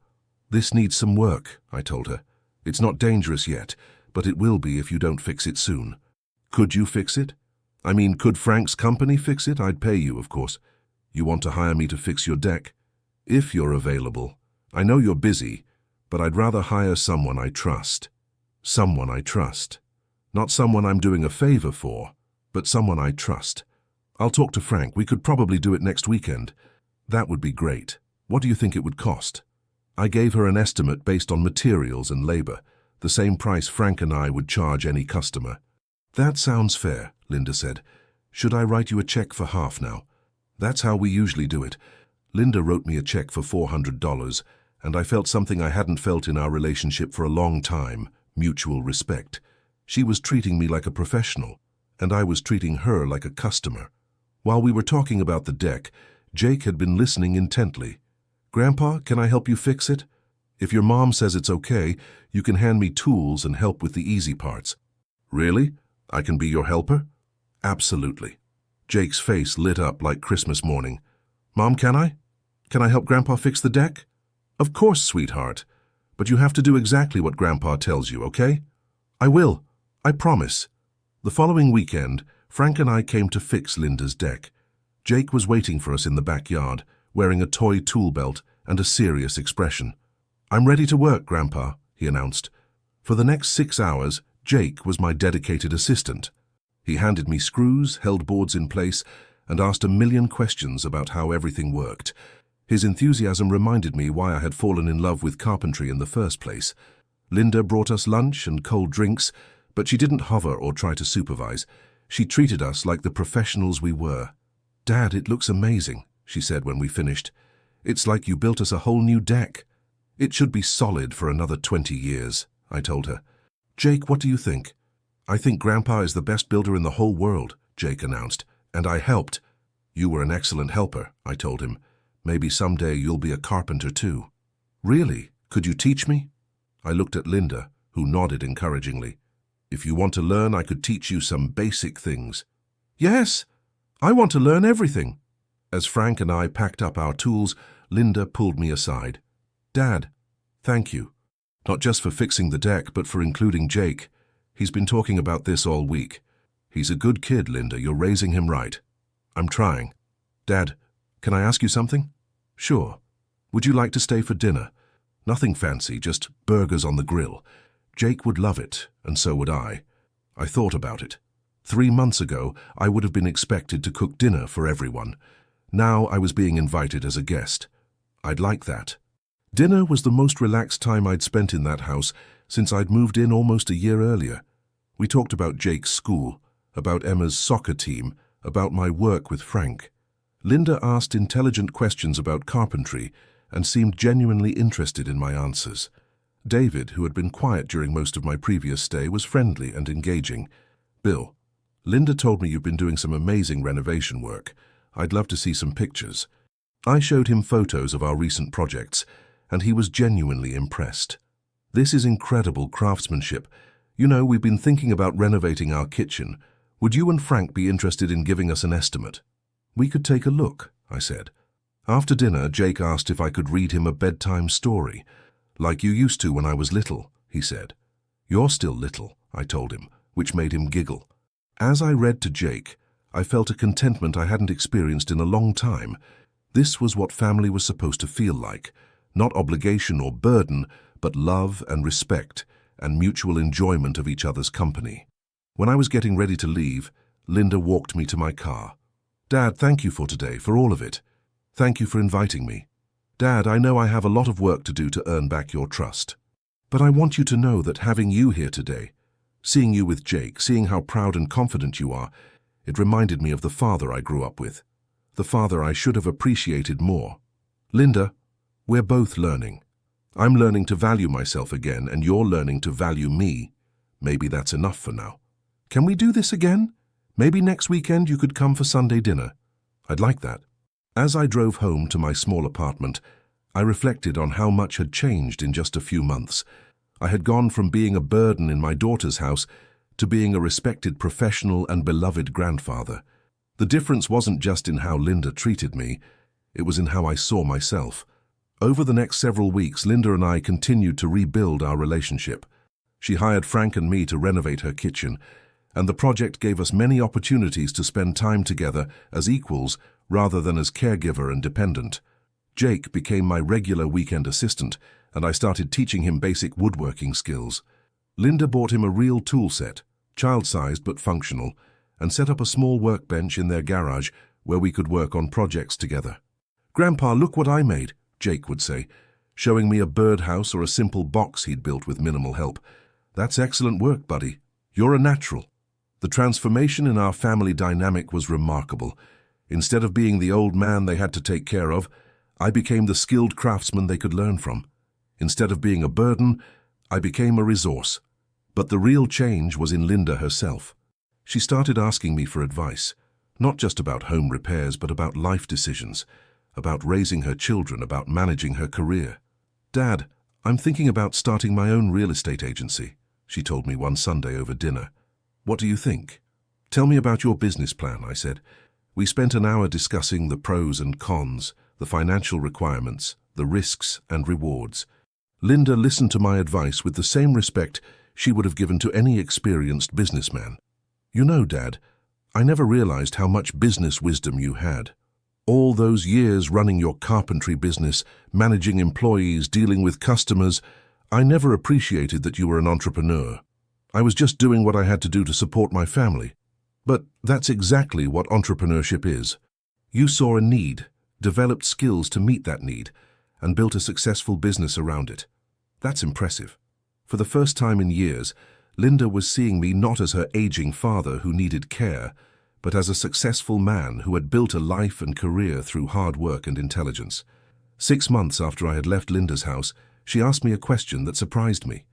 A: This needs some work, I told her. It's not dangerous yet, but it will be if you don't fix it soon. Could you fix it? I mean, could Frank's company fix it? I'd pay you, of course. You want to hire me to fix your deck? If you're available. I know you're busy, but I'd rather hire someone I trust. Someone I trust. Not someone I'm doing a favor for, but someone I trust. I'll talk to Frank. We could probably do it next weekend. That would be great. What do you think it would cost? I gave her an estimate based on materials and labor, the same price Frank and I would charge any customer. That sounds fair, Linda said. Should I write you a check for half now? That's how we usually do it. Linda wrote me a check for $400, and I felt something I hadn't felt in our relationship for a long time, mutual respect. She was treating me like a professional, and I was treating her like a customer. While we were talking about the deck, Jake had been listening intently. Grandpa, can I help you fix it? If your mom says it's okay, you can hand me tools and help with the easy parts. Really? I can be your helper? Absolutely. Jake's face lit up like Christmas morning. Mom, can I? Can I help Grandpa fix the deck? Of course, sweetheart. But you have to do exactly what Grandpa tells you, okay? I will. I promise. The following weekend, Frank and I came to fix Linda's deck. Jake was waiting for us in the backyard, wearing a toy tool belt and a serious expression. I'm ready to work, Grandpa, he announced. For the next 6 hours, Jake was my dedicated assistant. He handed me screws, held boards in place, and asked a million questions about how everything worked. His enthusiasm reminded me why I had fallen in love with carpentry in the first place. Linda brought us lunch and cold drinks, but she didn't hover or try to supervise. She treated us like the professionals we were. Dad, it looks amazing, she said when we finished. It's like you built us a whole new deck. It should be solid for another 20 years, I told her. Jake, what do you think? I think Grandpa is the best builder in the whole world, Jake announced, and I helped. You were an excellent helper, I told him. Maybe someday you'll be a carpenter too. Really? Could you teach me? I looked at Linda, who nodded encouragingly. If you want to learn, I could teach you some basic things. Yes, I want to learn everything. As Frank and I packed up our tools, Linda pulled me aside. Dad, thank you. Not just for fixing the deck, but for including Jake. He's been talking about this all week. He's a good kid, Linda. You're raising him right. I'm trying. Dad, can I ask you something? Sure. Would you like to stay for dinner? Nothing fancy, just burgers on the grill. Jake would love it, and so would I. I thought about it. 3 months ago, I would have been expected to cook dinner for everyone. Now I was being invited as a guest. I'd like that. Dinner was the most relaxed time I'd spent in that house since I'd moved in almost a year earlier. We talked about Jake's school, about Emma's soccer team, about my work with Frank. Linda asked intelligent questions about carpentry and seemed genuinely interested in my answers. David, who had been quiet during most of my previous stay, was friendly and engaging. Bill, Linda told me you've been doing some amazing renovation work. I'd love to see some pictures. I showed him photos of our recent projects, and he was genuinely impressed. This is incredible craftsmanship. You know, we've been thinking about renovating our kitchen. Would you and Frank be interested in giving us an estimate? We could take a look, I said. After dinner, Jake asked if I could read him a bedtime story. Like you used to when I was little, he said. You're still little, I told him, which made him giggle. As I read to Jake, I felt a contentment I hadn't experienced in a long time. This was what family was supposed to feel like. Not obligation or burden, but love and respect and mutual enjoyment of each other's company. When I was getting ready to leave, Linda walked me to my car. Dad, thank you for today, for all of it. Thank you for inviting me. Dad, I know I have a lot of work to do to earn back your trust. But I want you to know that having you here today, seeing you with Jake, seeing how proud and confident you are, it reminded me of the father I grew up with. The father I should have appreciated more. Linda, we're both learning. I'm learning to value myself again, and you're learning to value me. Maybe that's enough for now. Can we do this again? Maybe next weekend you could come for Sunday dinner. I'd like that. As I drove home to my small apartment, I reflected on how much had changed in just a few months. I had gone from being a burden in my daughter's house to being a respected professional and beloved grandfather. The difference wasn't just in how Linda treated me, it was in how I saw myself. Over the next several weeks, Linda and I continued to rebuild our relationship. She hired Frank and me to renovate her kitchen, and the project gave us many opportunities to spend time together as equals rather than as caregiver and dependent. Jake became my regular weekend assistant, and I started teaching him basic woodworking skills. Linda bought him a real tool set, child-sized but functional, and set up a small workbench in their garage where we could work on projects together. "Grandpa, look what I made," Jake would say, showing me a birdhouse or a simple box he'd built with minimal help. "That's excellent work, buddy. You're a natural." The transformation in our family dynamic was remarkable. Instead of being the old man they had to take care of, I became the skilled craftsman they could learn from. Instead of being a burden, I became a resource. But the real change was in Linda herself. She started asking me for advice, not just about home repairs, but about life decisions, about raising her children, about managing her career. "Dad, I'm thinking about starting my own real estate agency," she told me one Sunday over dinner. "What do you think?" "Tell me about your business plan," I said. We spent an hour discussing the pros and cons, the financial requirements, the risks and rewards. Linda listened to my advice with the same respect she would have given to any experienced businessman. "You know, Dad, I never realized how much business wisdom you had. All those years running your carpentry business, managing employees, dealing with customers, I never appreciated that you were an entrepreneur. I was just doing what I had to do to support my family. But that's exactly what entrepreneurship is. You saw a need, developed skills to meet that need, and built a successful business around it. That's impressive." For the first time in years, Linda was seeing me not as her aging father who needed care, but as a successful man who had built a life and career through hard work and intelligence. 6 months after I had left Linda's house, she asked me a question that surprised me.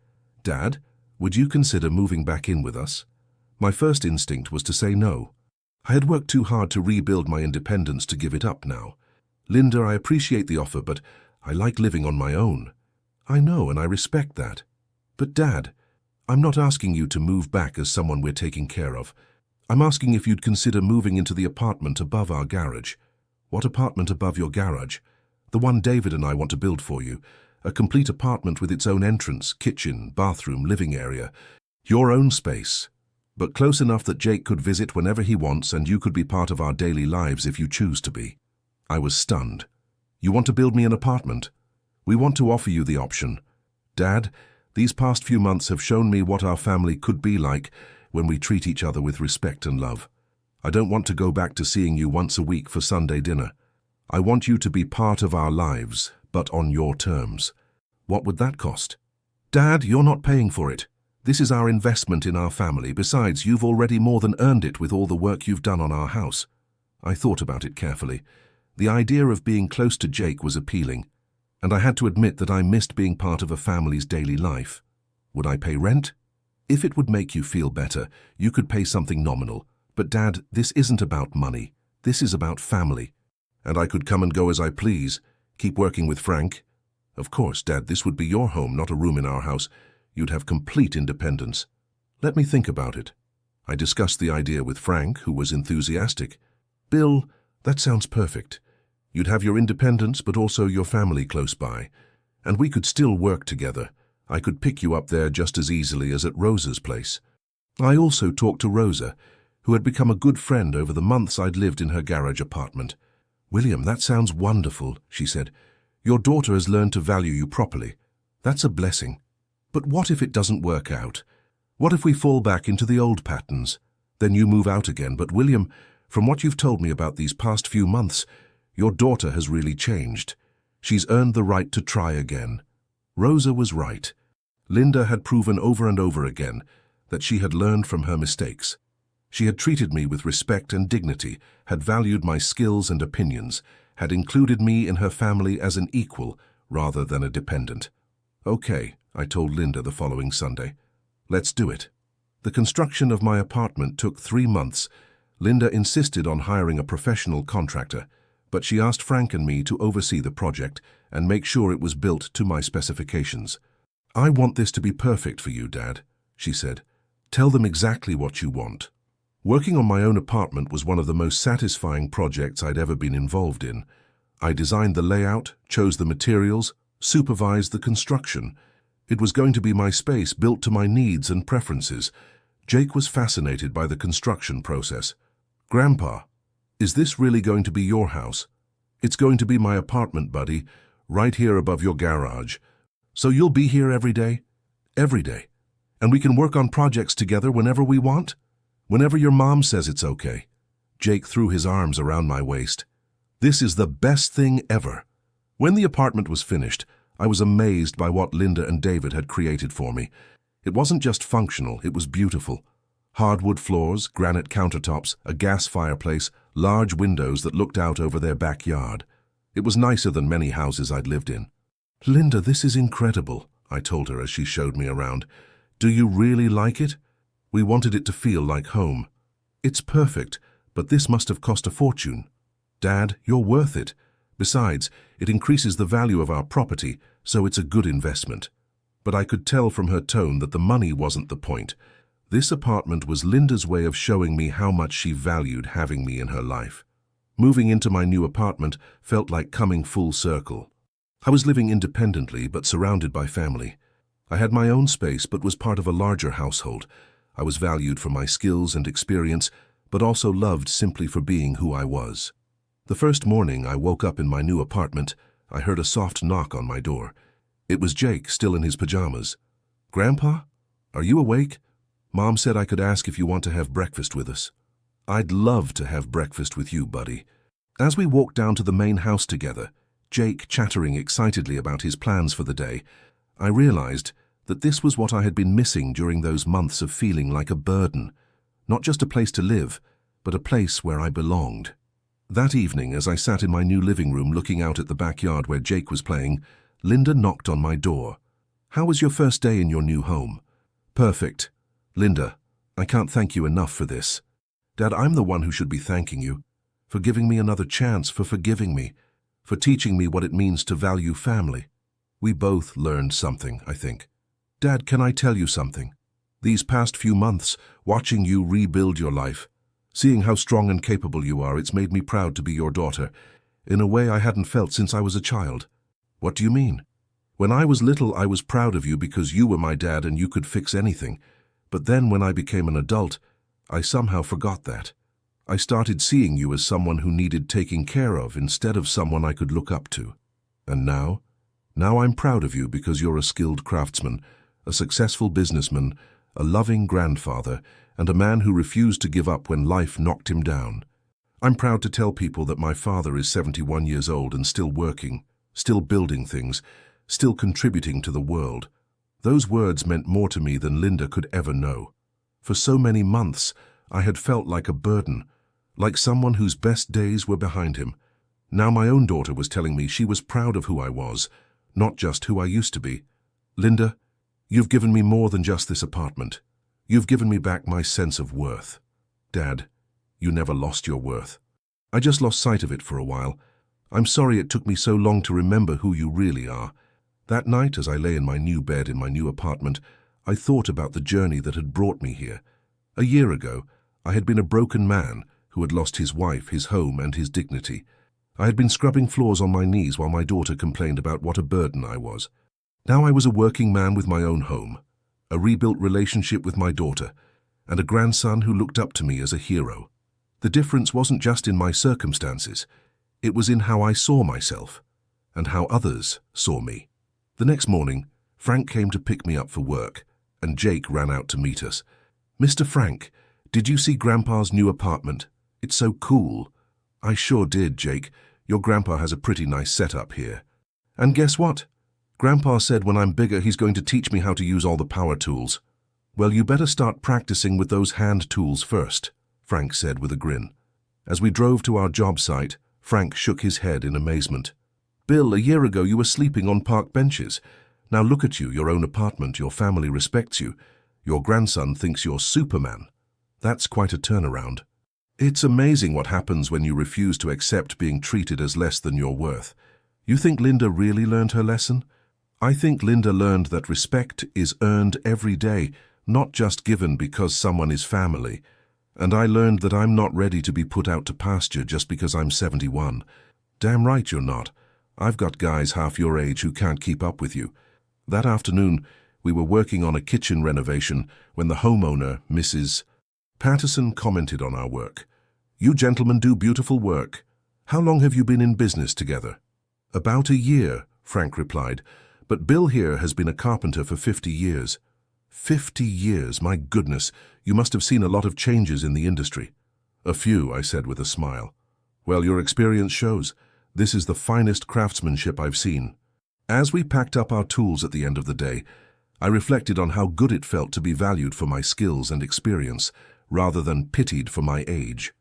A: "Dad, would you consider moving back in with us?" My first instinct was to say no. I had worked too hard to rebuild my independence to give it up now. "Linda, I appreciate the offer, but I like living on my own." "I know, and I respect that. But Dad, I'm not asking you to move back as someone we're taking care of. I'm asking if you'd consider moving into the apartment above our garage." "What apartment above your garage?" "The one David and I want to build for you. A complete apartment with its own entrance, kitchen, bathroom, living area. Your own space, but close enough that Jake could visit whenever he wants and you could be part of our daily lives if you choose to be." I was stunned. "You want to build me an apartment?" "We want to offer you the option. Dad, these past few months have shown me what our family could be like when we treat each other with respect and love. I don't want to go back to seeing you once a week for Sunday dinner. I want you to be part of our lives, but on your terms." "What would that cost?" "Dad, you're not paying for it. This is our investment in our family. Besides, you've already more than earned it with all the work you've done on our house." I thought about it carefully. The idea of being close to Jake was appealing, and I had to admit that I missed being part of a family's daily life. Would I pay rent? "If it would make you feel better, you could pay something nominal. But Dad, this isn't about money. This is about family. And I could come and go as I please, keep working with Frank." "Of course, Dad, this would be your home, not a room in our house. You'd have complete independence." "Let me think about it." I discussed the idea with Frank, who was enthusiastic. "Bill, that sounds perfect. You'd have your independence, but also your family close by. And we could still work together. I could pick you up there just as easily as at Rosa's place." I also talked to Rosa, who had become a good friend over the months I'd lived in her garage apartment. "William, that sounds wonderful," she said. "Your daughter has learned to value you properly. That's a blessing. But what if it doesn't work out? What if we fall back into the old patterns? Then you move out again. But William, from what you've told me about these past few months, your daughter has really changed. She's earned the right to try again." Rosa was right. Linda had proven over and over again that she had learned from her mistakes. She had treated me with respect and dignity, had valued my skills and opinions, had included me in her family as an equal rather than a dependent. "Okay," I told Linda the following Sunday. "Let's do it." The construction of my apartment took 3 months. Linda insisted on hiring a professional contractor, but she asked Frank and me to oversee the project and make sure it was built to my specifications. "I want this to be perfect for you, Dad," she said. "Tell them exactly what you want." Working on my own apartment was one of the most satisfying projects I'd ever been involved in. I designed the layout, chose the materials, supervised the construction. It was going to be my space built to my needs and preferences. Jake was fascinated by the construction process. "Grandpa, is this really going to be your house?" "It's going to be my apartment, buddy, right here above your garage. So you'll be here every day?" "Every day. And we can work on projects together whenever we want? Whenever your mom says it's okay. Jake threw his arms around my waist. This is the best thing ever. When the apartment was finished, I was amazed by what Linda and David had created for me. It wasn't just functional, it was beautiful. Hardwood floors, granite countertops, a gas fireplace, large windows that looked out over their backyard. It was nicer than many houses I'd lived in. Linda, this is incredible, I told her as she showed me around. Do you really like it? We wanted it to feel like home. It's perfect, but this must have cost a fortune. Dad, you're worth it. Besides, it increases the value of our property, so it's a good investment. But I could tell from her tone that the money wasn't the point. This apartment was Linda's way of showing me how much she valued having me in her life. Moving into my new apartment felt like coming full circle. I was living independently but surrounded by family. I had my own space but was part of a larger household. I was valued for my skills and experience, but also loved simply for being who I was. The first morning I woke up in my new apartment, I heard a soft knock on my door. It was Jake, still in his pajamas. Grandpa? Are you awake? Mom said I could ask if you want to have breakfast with us. I'd love to have breakfast with you, buddy. As we walked down to the main house together, Jake chattering excitedly about his plans for the day, I realized that this was what I had been missing during those months of feeling like a burden. Not just a place to live, but a place where I belonged. That evening, as I sat in my new living room looking out at the backyard where Jake was playing, Linda knocked on my door. How was your first day in your new home? Perfect. Linda, I can't thank you enough for this. Dad, I'm the one who should be thanking you. For giving me another chance, for forgiving me, for teaching me what it means to value family. We both learned something, I think. Dad, can I tell you something? These past few months, watching you rebuild your life, seeing how strong and capable you are, it's made me proud to be your daughter, in a way I hadn't felt since I was a child. What do you mean? When I was little, I was proud of you because you were my dad and you could fix anything. But then when I became an adult, I somehow forgot that. I started seeing you as someone who needed taking care of instead of someone I could look up to. And now I'm proud of you because you're a skilled craftsman, a successful businessman, a loving grandfather, and a man who refused to give up when life knocked him down. I'm proud to tell people that my father is 71 years old and still working, still building things, still contributing to the world. Those words meant more to me than Linda could ever know. For so many months, I had felt like a burden, like someone whose best days were behind him. Now my own daughter was telling me she was proud of who I was, not just who I used to be. Linda, you've given me more than just this apartment. You've given me back my sense of worth. Dad, you never lost your worth. I just lost sight of it for a while. I'm sorry it took me so long to remember who you really are. That night, as I lay in my new bed in my new apartment, I thought about the journey that had brought me here. A year ago, I had been a broken man who had lost his wife, his home, and his dignity. I had been scrubbing floors on my knees while my daughter complained about what a burden I was. Now I was a working man with my own home, a rebuilt relationship with my daughter, and a grandson who looked up to me as a hero. The difference wasn't just in my circumstances, it was in how I saw myself, and how others saw me. The next morning, Frank came to pick me up for work, and Jake ran out to meet us. Mr. Frank, did you see Grandpa's new apartment? It's so cool. I sure did, Jake. Your grandpa has a pretty nice setup here. And guess what? Grandpa said when I'm bigger he's going to teach me how to use all the power tools. Well, you better start practicing with those hand tools first, Frank said with a grin. As we drove to our job site, Frank shook his head in amazement. Bill, a year ago you were sleeping on park benches. Now look at you, your own apartment, your family respects you. Your grandson thinks you're Superman. That's quite a turnaround. It's amazing what happens when you refuse to accept being treated as less than your worth. You think Linda really learned her lesson? I think Linda learned that respect is earned every day, not just given because someone is family. And I learned that I'm not ready to be put out to pasture just because I'm 71. Damn right you're not. I've got guys half your age who can't keep up with you. That afternoon, we were working on a kitchen renovation when the homeowner, Mrs. Patterson, commented on our work. You gentlemen do beautiful work. How long have you been in business together? About a year, Frank replied, but Bill here has been a carpenter for 50 years. 50 years, my goodness, you must have seen a lot of changes in the industry. A few, I said with a smile. Well, your experience shows. This is the finest craftsmanship I've seen. As we packed up our tools at the end of the day, I reflected on how good it felt to be valued for my skills and experience, rather than pitied for my age.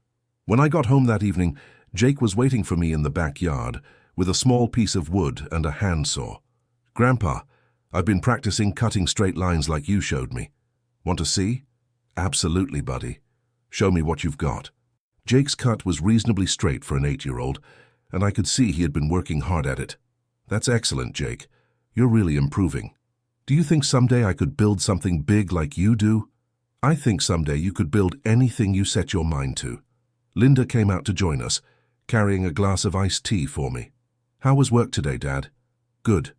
A: When I got home that evening, Jake was waiting for me in the backyard with a small piece of wood and a handsaw. Grandpa, I've been practicing cutting straight lines like you showed me. Want to see? Absolutely, buddy. Show me what you've got. Jake's cut was reasonably straight for an 8-year-old, and I could see he had been working hard at it. That's excellent, Jake. You're really improving. Do you think someday I could build something big like you do? I think someday you could build anything you set your mind to. Linda came out to join us, carrying a glass of iced tea for me. How was work today, Dad? Good.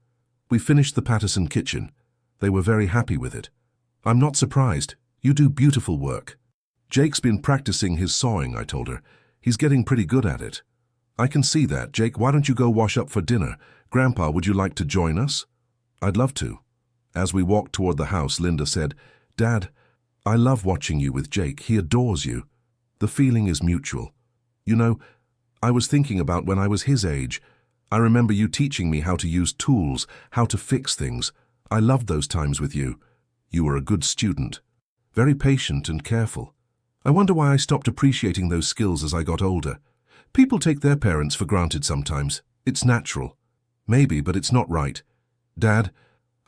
A: We finished the Patterson kitchen. They were very happy with it. I'm not surprised. You do beautiful work. Jake's been practicing his sawing, I told her. He's getting pretty good at it. I can see that. Jake, why don't you go wash up for dinner? Grandpa, would you like to join us? I'd love to. As we walked toward the house, Linda said, Dad, I love watching you with Jake. He adores you. The feeling is mutual. You know, I was thinking about when I was his age. I remember you teaching me how to use tools, how to fix things. I loved those times with you. You were a good student, very patient and careful. I wonder why I stopped appreciating those skills as I got older. People take their parents for granted sometimes. It's natural. Maybe, but it's not right. Dad,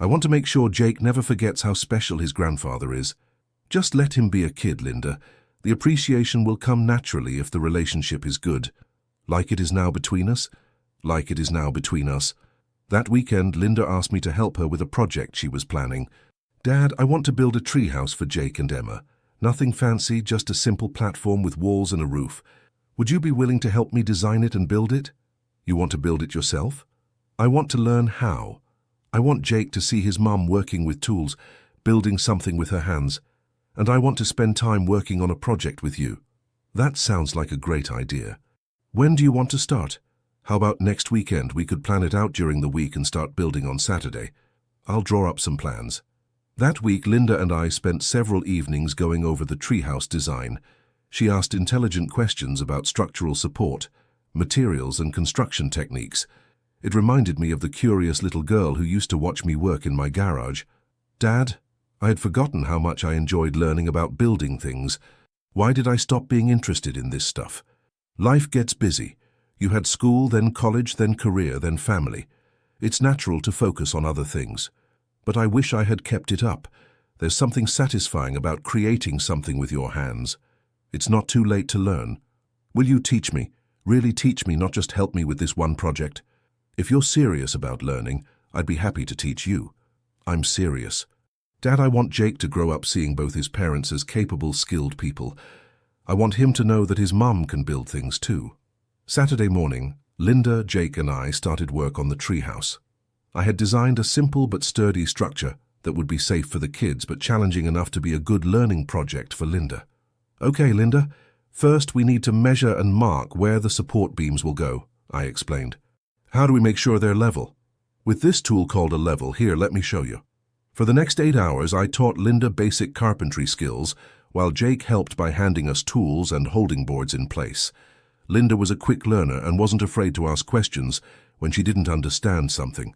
A: I want to make sure Jake never forgets how special his grandfather is. Just let him be a kid, Linda. The appreciation will come naturally if the relationship is good. Like it is now between us? Like it is now between us. That weekend, Linda asked me to help her with a project she was planning. Dad, I want to build a treehouse for Jake and Emma. Nothing fancy, just a simple platform with walls and a roof. Would you be willing to help me design it and build it? You want to build it yourself? I want to learn how. I want Jake to see his mum working with tools, building something with her hands. And I want to spend time working on a project with you. That sounds like a great idea. When do you want to start? How about next weekend? We could plan it out during the week and start building on Saturday. I'll draw up some plans. That week, Linda and I spent several evenings going over the treehouse design. She asked intelligent questions about structural support, materials and construction techniques. It reminded me of the curious little girl who used to watch me work in my garage. Dad, I had forgotten how much I enjoyed learning about building things. Why did I stop being interested in this stuff? Life gets busy. You had school, then college, then career, then family. It's natural to focus on other things. But I wish I had kept it up. There's something satisfying about creating something with your hands. It's not too late to learn. Will you teach me? Really teach me, not just help me with this one project? If you're serious about learning, I'd be happy to teach you. I'm serious. Dad, I want Jake to grow up seeing both his parents as capable, skilled people. I want him to know that his mum can build things too. Saturday morning, Linda, Jake and I started work on the treehouse. I had designed a simple but sturdy structure that would be safe for the kids but challenging enough to be a good learning project for Linda. Okay, Linda, first we need to measure and mark where the support beams will go, I explained. How do we make sure they're level? With this tool called a level, here, let me show you. For the next 8 hours, I taught Linda basic carpentry skills, while Jake helped by handing us tools and holding boards in place. Linda was a quick learner and wasn't afraid to ask questions when she didn't understand something.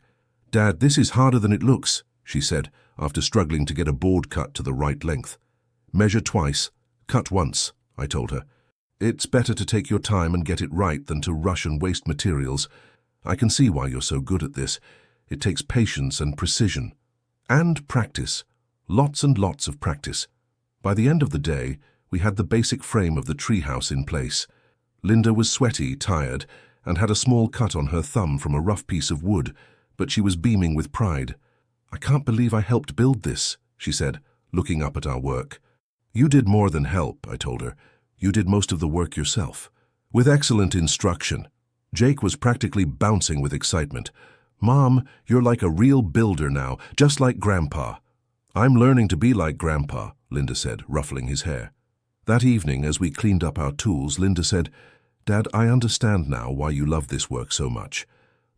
A: Dad, this is harder than it looks, she said, after struggling to get a board cut to the right length. Measure twice, cut once, I told her. It's better to take your time and get it right than to rush and waste materials. I can see why you're so good at this. It takes patience and precision. And practice. Lots and lots of practice. By the end of the day, we had the basic frame of the treehouse in place. Linda was sweaty, tired, and had a small cut on her thumb from a rough piece of wood, but she was beaming with pride. I can't believe I helped build this, she said, looking up at our work. You did more than help, I told her. You did most of the work yourself. With excellent instruction. Jake was practically bouncing with excitement. Mom, you're like a real builder now, just like Grandpa. I'm learning to be like Grandpa, Linda said, ruffling his hair. That evening, as we cleaned up our tools, Linda said, Dad, I understand now why you love this work so much.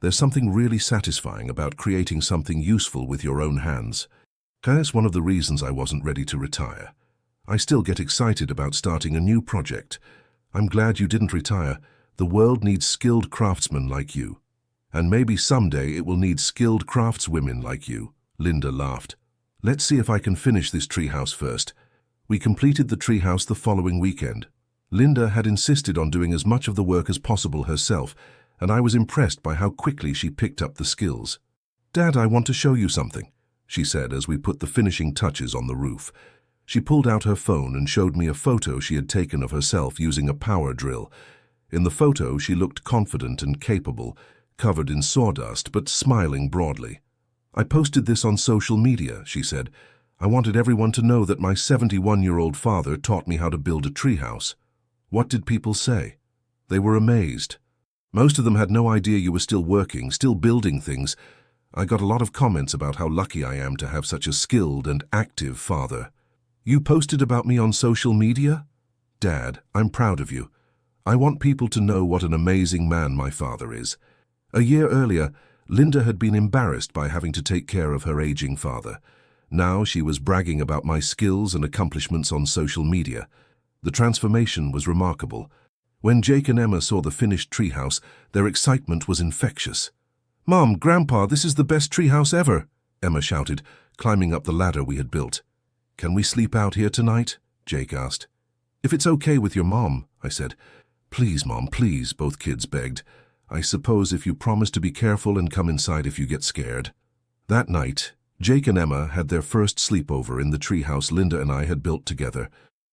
A: There's something really satisfying about creating something useful with your own hands. That's one of the reasons I wasn't ready to retire. I still get excited about starting a new project. I'm glad you didn't retire. The world needs skilled craftsmen like you. And maybe someday it will need skilled craftswomen like you. Linda laughed. Let's see if I can finish this treehouse first. We completed the treehouse the following weekend. Linda had insisted on doing as much of the work as possible herself, and I was impressed by how quickly she picked up the skills. Dad, I want to show you something, she said as we put the finishing touches on the roof. She pulled out her phone and showed me a photo she had taken of herself using a power drill. In the photo, she looked confident and capable, covered in sawdust but smiling broadly. I posted this on social media, she said. I wanted everyone to know that my 71-year-old father taught me how to build a treehouse. What did people say? They were amazed. Most of them had no idea you were still working, still building things. I got a lot of comments about how lucky I am to have such a skilled and active father. You posted about me on social media? Dad, I'm proud of you. I want people to know what an amazing man my father is. A year earlier, Linda had been embarrassed by having to take care of her aging father. Now she was bragging about my skills and accomplishments on social media. The transformation was remarkable. When Jake and Emma saw the finished treehouse, their excitement was infectious. Mom, Grandpa, this is the best treehouse ever, Emma shouted, climbing up the ladder we had built. Can we sleep out here tonight? Jake asked. If it's okay with your mom, I said. Please, Mom, please, both kids begged. I suppose if you promise to be careful and come inside if you get scared. That night, Jake and Emma had their first sleepover in the treehouse Linda and I had built together.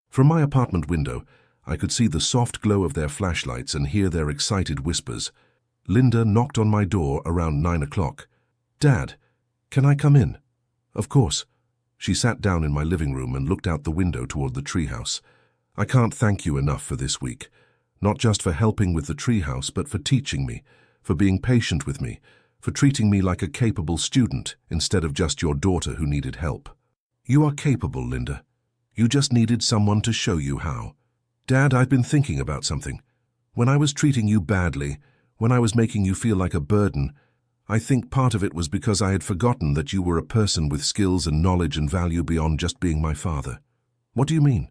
A: From my apartment window, I could see the soft glow of their flashlights and hear their excited whispers. Linda knocked on my door around 9 o'clock. Dad, can I come in? Of course. She sat down in my living room and looked out the window toward the treehouse. I can't thank you enough for this week. Not just for helping with the treehouse, but for teaching me, for being patient with me, for treating me like a capable student instead of just your daughter who needed help. You are capable, Linda. You just needed someone to show you how. Dad, I've been thinking about something. When I was treating you badly, when I was making you feel like a burden, I think part of it was because I had forgotten that you were a person with skills and knowledge and value beyond just being my father. What do you mean?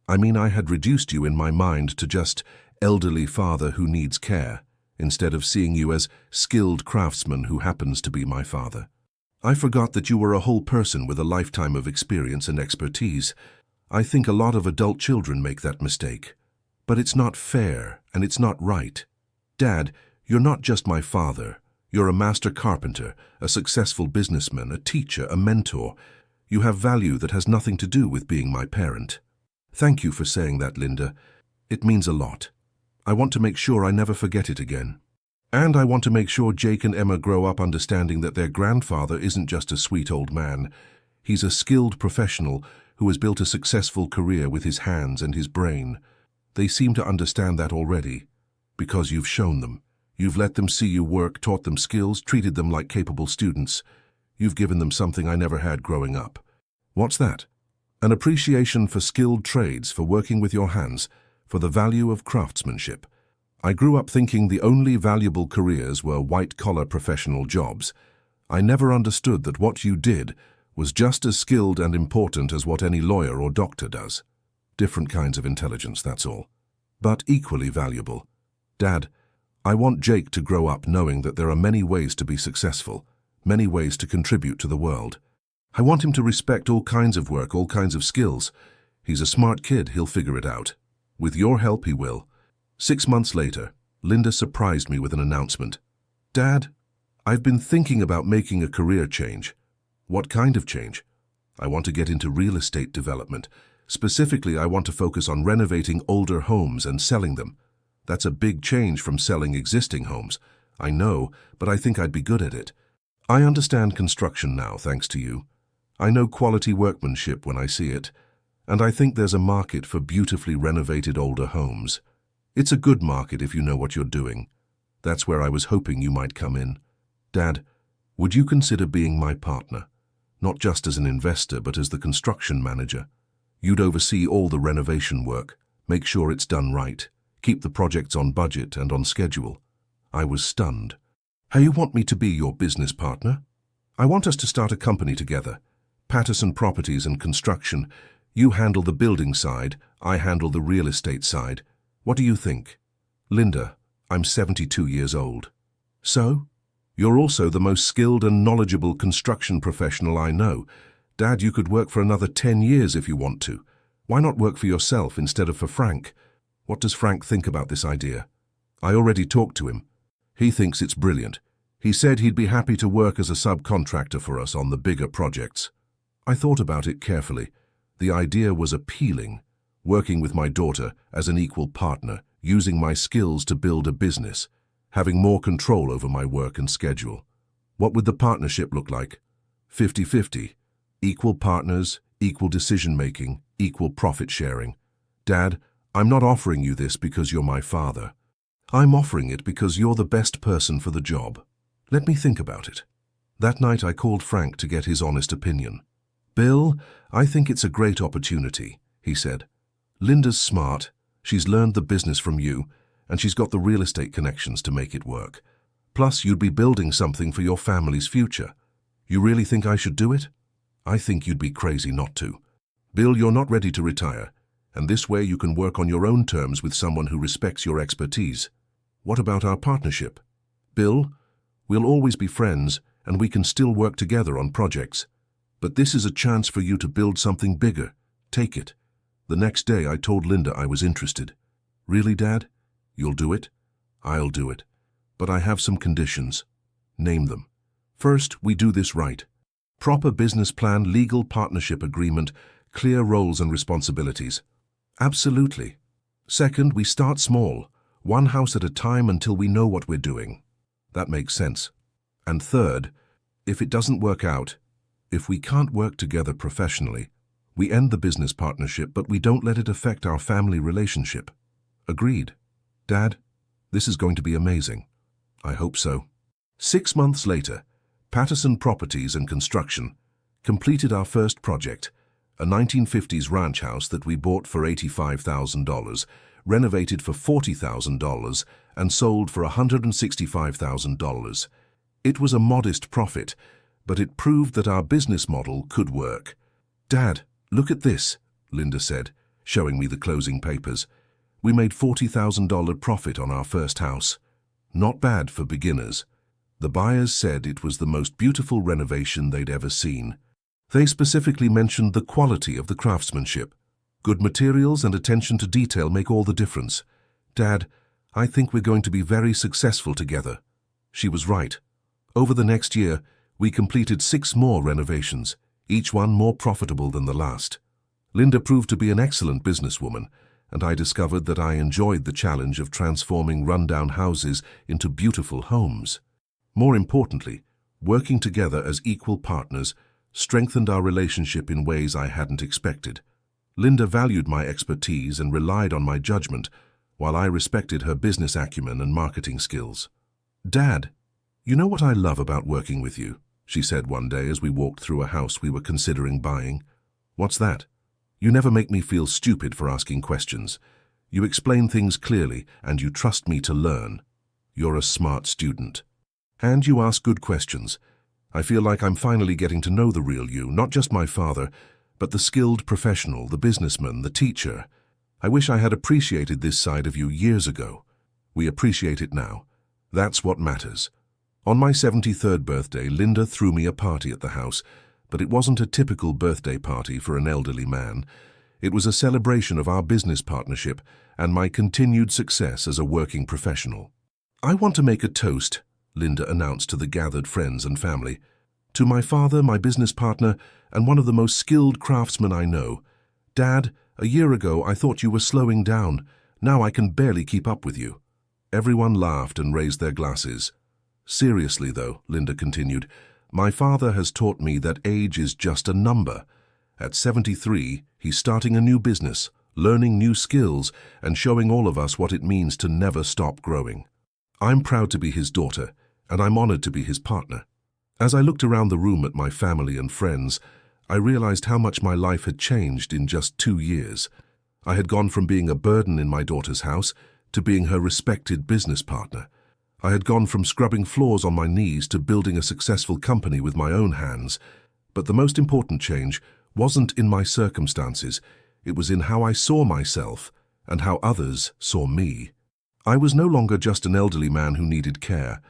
A: I mean I had reduced you in my mind to just elderly father who needs care, instead of seeing you as skilled craftsman who happens to be my father. I forgot that you were a whole person with a lifetime of experience and expertise. I think a lot of adult children make that mistake. But it's not fair, and it's not right. Dad, you're not just my father. You're a master carpenter, a successful businessman, a teacher, a mentor. You have value that has nothing to do with being my parent. Thank you for saying that, Linda. It means a lot. I want to make sure I never forget it again. And I want to make sure Jake and Emma grow up understanding that their grandfather isn't just a sweet old man. He's a skilled professional who has built a successful career with his hands and his brain. They seem to understand that already, because you've shown them. You've let them see you work, taught them skills, treated them like capable students. You've given them something I never had growing up. What's that? An appreciation for skilled trades, for working with your hands, for the value of craftsmanship. I grew up thinking the only valuable careers were white-collar professional jobs. I never understood that what you did was just as skilled and important as what any lawyer or doctor does. Different kinds of intelligence, that's all. But equally valuable. Dad, I want Jake to grow up knowing that there are many ways to be successful, many ways to contribute to the world. I want him to respect all kinds of work, all kinds of skills. He's a smart kid, he'll figure it out. With your help, he will. 6 months later, Linda surprised me with an announcement. Dad, I've been thinking about making a career change. What kind of change? I want to get into real estate development. Specifically, I want to focus on renovating older homes and selling them. That's a big change from selling existing homes. I know, but I think I'd be good at it. I understand construction now, thanks to you. I know quality workmanship when I see it, and I think there's a market for beautifully renovated older homes. It's a good market if you know what you're doing. That's where I was hoping you might come in. Dad, would you consider being my partner? Not just as an investor, but as the construction manager. You'd oversee all the renovation work, make sure it's done right, keep the projects on budget and on schedule. I was stunned. How you want me to be your business partner? I want us to start a company together. Patterson Properties and Construction. You handle the building side, I handle the real estate side. What do you think? Linda, I'm 72 years old. So? You're also the most skilled and knowledgeable construction professional I know. Dad, you could work for another 10 years if you want to. Why not work for yourself instead of for Frank? What does Frank think about this idea? I already talked to him. He thinks it's brilliant. He said he'd be happy to work as a subcontractor for us on the bigger projects. I thought about it carefully. The idea was appealing, working with my daughter as an equal partner, using my skills to build a business, having more control over my work and schedule. What would the partnership look like? 50-50. Equal partners, equal decision-making, equal profit sharing. Dad, I'm not offering you this because you're my father. I'm offering it because you're the best person for the job. Let me think about it. That night I called Frank to get his honest opinion. Bill, I think it's a great opportunity, he said. Linda's smart, she's learned the business from you, and she's got the real estate connections to make it work. Plus, you'd be building something for your family's future. You really think I should do it? I think you'd be crazy not to. Bill, you're not ready to retire, and this way you can work on your own terms with someone who respects your expertise. What about our partnership? Bill, we'll always be friends, and we can still work together on projects. But this is a chance for you to build something bigger. Take it. The next day I told Linda I was interested. Really, Dad? You'll do it? I'll do it. But I have some conditions. Name them. First, we do this right. Proper business plan, legal partnership agreement, clear roles and responsibilities. Absolutely. Second, we start small, one house at a time until we know what we're doing. That makes sense. And third, if it doesn't work out, if we can't work together professionally, we end the business partnership, but we don't let it affect our family relationship. Agreed. Dad, this is going to be amazing. I hope so. 6 months later, Patterson Properties and Construction completed our first project, a 1950s ranch house that we bought for $85,000, renovated for $40,000, and sold for $165,000. It was a modest profit, but it proved that our business model could work. Dad, look at this, Linda said, showing me the closing papers. We made $40,000 profit on our first house. Not bad for beginners. The buyers said it was the most beautiful renovation they'd ever seen. They specifically mentioned the quality of the craftsmanship. Good materials and attention to detail make all the difference. Dad, I think we're going to be very successful together. She was right. Over the next year, we completed 6 more renovations, each one more profitable than the last. Linda proved to be an excellent businesswoman, and I discovered that I enjoyed the challenge of transforming rundown houses into beautiful homes. More importantly, working together as equal partners strengthened our relationship in ways I hadn't expected. Linda valued my expertise and relied on my judgment, while I respected her business acumen and marketing skills. Dad, you know what I love about working with you, she said one day as we walked through a house we were considering buying. What's that? You never make me feel stupid for asking questions. You explain things clearly, and you trust me to learn. You're a smart student. And you ask good questions. I feel like I'm finally getting to know the real you, not just my father, but the skilled professional, the businessman, the teacher. I wish I had appreciated this side of you years ago. We appreciate it now. That's what matters. On my 73rd birthday, Linda threw me a party at the house, but it wasn't a typical birthday party for an elderly man. It was a celebration of our business partnership and my continued success as a working professional. I want to make a toast, Linda announced to the gathered friends and family. To my father, my business partner, and one of the most skilled craftsmen I know. Dad, a year ago I thought you were slowing down. Now I can barely keep up with you. Everyone laughed and raised their glasses. Seriously though, Linda continued, my father has taught me that age is just a number. At 73, he's starting a new business, learning new skills, and showing all of us what it means to never stop growing. I'm proud to be his daughter, and I'm honored to be his partner. As I looked around the room at my family and friends, I realized how much my life had changed in just 2 years. I had gone from being a burden in my daughter's house to being her respected business partner. I had gone from scrubbing floors on my knees to building a successful company with my own hands. But the most important change wasn't in my circumstances, it was in how I saw myself and how others saw me. I was no longer just an elderly man who needed care.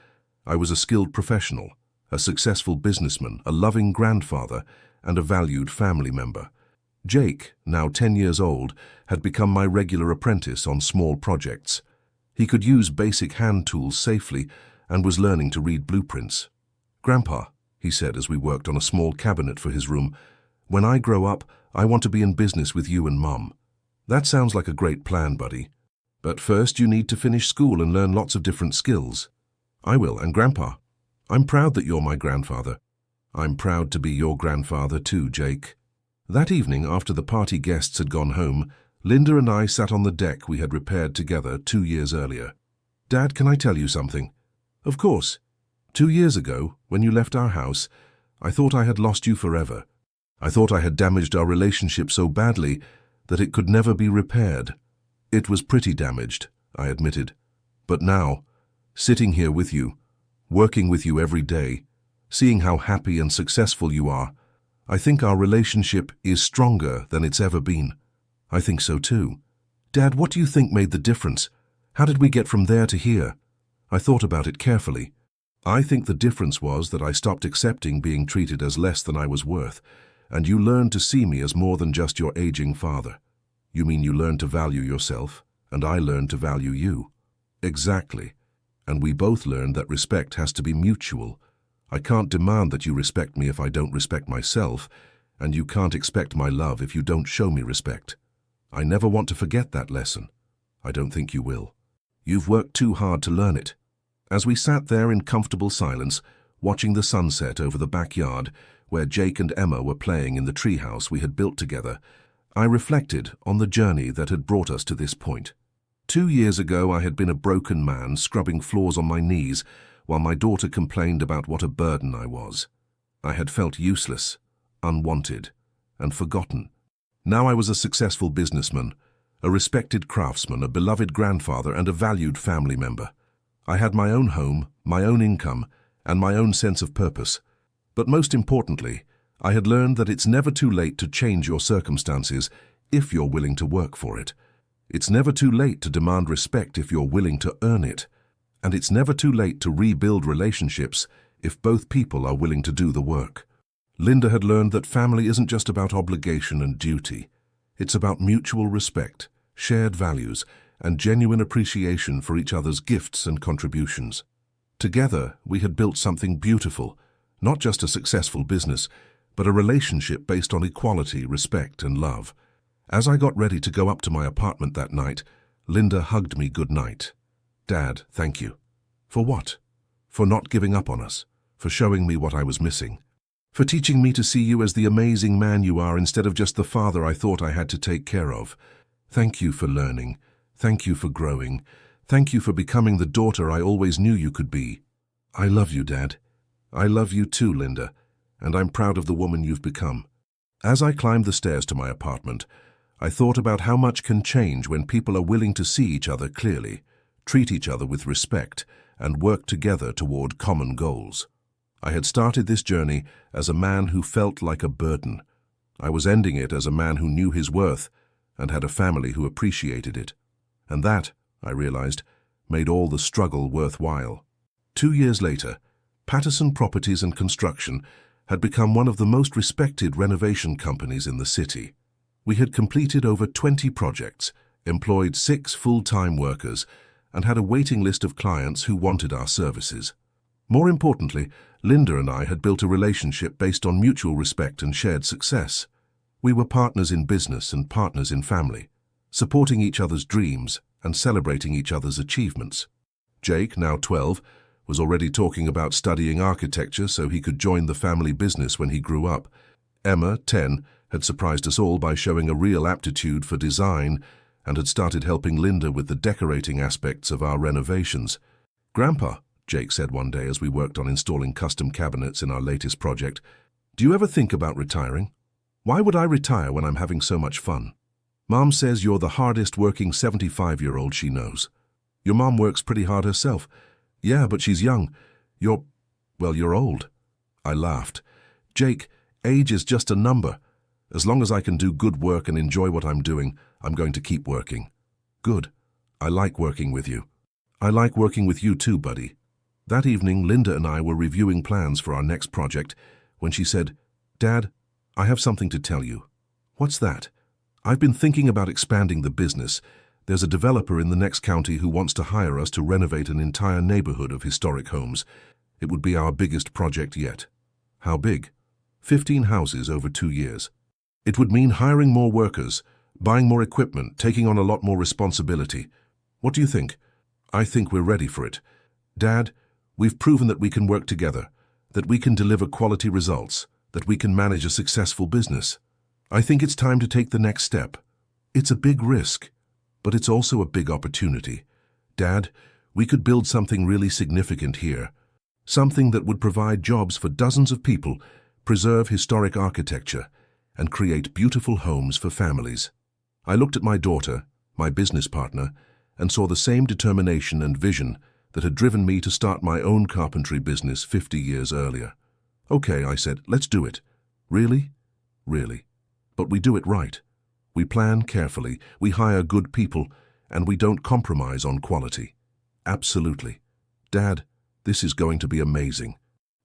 A: I was a skilled professional, a successful businessman, a loving grandfather, and a valued family member. Jake, now 10 years old, had become my regular apprentice on small projects. He could use basic hand tools safely and was learning to read blueprints. "Grandpa," he said as we worked on a small cabinet for his room, "when I grow up, I want to be in business with you and Mom." "That sounds like a great plan, buddy. But first you need to finish school and learn lots of different skills." "I will, and Grandpa, I'm proud that you're my grandfather." "I'm proud to be your grandfather too, Jake." That evening, after the party guests had gone home, Linda and I sat on the deck we had repaired together 2 years earlier. "Dad, can I tell you something?" "Of course. 2 years ago, when you left our house, I thought I had lost you forever. I thought I had damaged our relationship so badly that it could never be repaired." "It was pretty damaged," I admitted. "But now, sitting here with you, working with you every day, seeing how happy and successful you are, I think our relationship is stronger than it's ever been." "I think so too." "Dad, what do you think made the difference? How did we get from there to here?" I thought about it carefully. "I think the difference was that I stopped accepting being treated as less than I was worth, and you learned to see me as more than just your aging father." "You mean you learned to value yourself, and I learned to value you?" "Exactly. And we both learned that respect has to be mutual. I can't demand that you respect me if I don't respect myself, and you can't expect my love if you don't show me respect. I never want to forget that lesson. I don't think you will. You've worked too hard to learn it." As we sat there in comfortable silence, watching the sunset over the backyard, where Jake and Emma were playing in the treehouse we had built together, I reflected on the journey that had brought us to this point. 2 years ago, I had been a broken man scrubbing floors on my knees while my daughter complained about what a burden I was. I had felt useless, unwanted, and forgotten. Now I was a successful businessman, a respected craftsman, a beloved grandfather, and a valued family member. I had my own home, my own income, and my own sense of purpose. But most importantly, I had learned that it's never too late to change your circumstances if you're willing to work for it. It's never too late to demand respect if you're willing to earn it. And it's never too late to rebuild relationships if both people are willing to do the work. Linda had learned that family isn't just about obligation and duty. It's about mutual respect, shared values, and genuine appreciation for each other's gifts and contributions. Together, we had built something beautiful, not just a successful business, but a relationship based on equality, respect, and love. As I got ready to go up to my apartment that night, Linda hugged me goodnight. "Dad, thank you." "For what?" "For not giving up on us, for showing me what I was missing, for teaching me to see you as the amazing man you are instead of just the father I thought I had to take care of. Thank you for learning. Thank you for growing. Thank you for becoming the daughter I always knew you could be." "I love you, Dad." "I love you too, Linda, and I'm proud of the woman you've become." As I climbed the stairs to my apartment, I thought about how much can change when people are willing to see each other clearly, treat each other with respect, and work together toward common goals. I had started this journey as a man who felt like a burden. I was ending it as a man who knew his worth and had a family who appreciated it. And that, I realized, made all the struggle worthwhile. 2 years later, Patterson Properties and Construction had become one of the most respected renovation companies in the city. We had completed over 20 projects, employed 6 full-time workers, and had a waiting list of clients who wanted our services. More importantly, Linda and I had built a relationship based on mutual respect and shared success. We were partners in business and partners in family, supporting each other's dreams and celebrating each other's achievements. Jake, now 12, was already talking about studying architecture so he could join the family business when he grew up. Emma, 10, had surprised us all by showing a real aptitude for design and had started helping Linda with the decorating aspects of our renovations. "Grandpa," Jake said one day as we worked on installing custom cabinets in our latest project, "do you ever think about retiring?" "Why would I retire when I'm having so much fun?" "Mom says you're the hardest working 75-year-old she knows." "Your mom works pretty hard herself." "Yeah, but she's young. You're old." I laughed. "Jake, Age is just a number. As long as I can do good work and enjoy what I'm doing, I'm going to keep working. Good. I like working with you. I like working with you too, buddy. That evening, Linda and I were reviewing plans for our next project when she said, "Dad, I have something to tell you." "What's that?" "I've been thinking about expanding the business. There's a developer in the next county who wants to hire us to renovate an entire neighborhood of historic homes. It would be our biggest project yet." "How big?" 15 houses over 2 years. "It would mean hiring more workers, buying more equipment, taking on a lot more responsibility. What do you think?" "I think we're ready for it. Dad, we've proven that we can work together, that we can deliver quality results, that we can manage a successful business. I think it's time to take the next step. It's a big risk, but it's also a big opportunity. Dad, we could build something really significant here, something that would provide jobs for dozens of people, preserve historic architecture, and create beautiful homes for families." I looked at my daughter, my business partner, and saw the same determination and vision that had driven me to start my own carpentry business 50 years earlier. "Okay," I said, "let's do it." "Really?" "Really. But we do it right. We plan carefully, we hire good people, and we don't compromise on quality." "Absolutely. Dad, this is going to be amazing."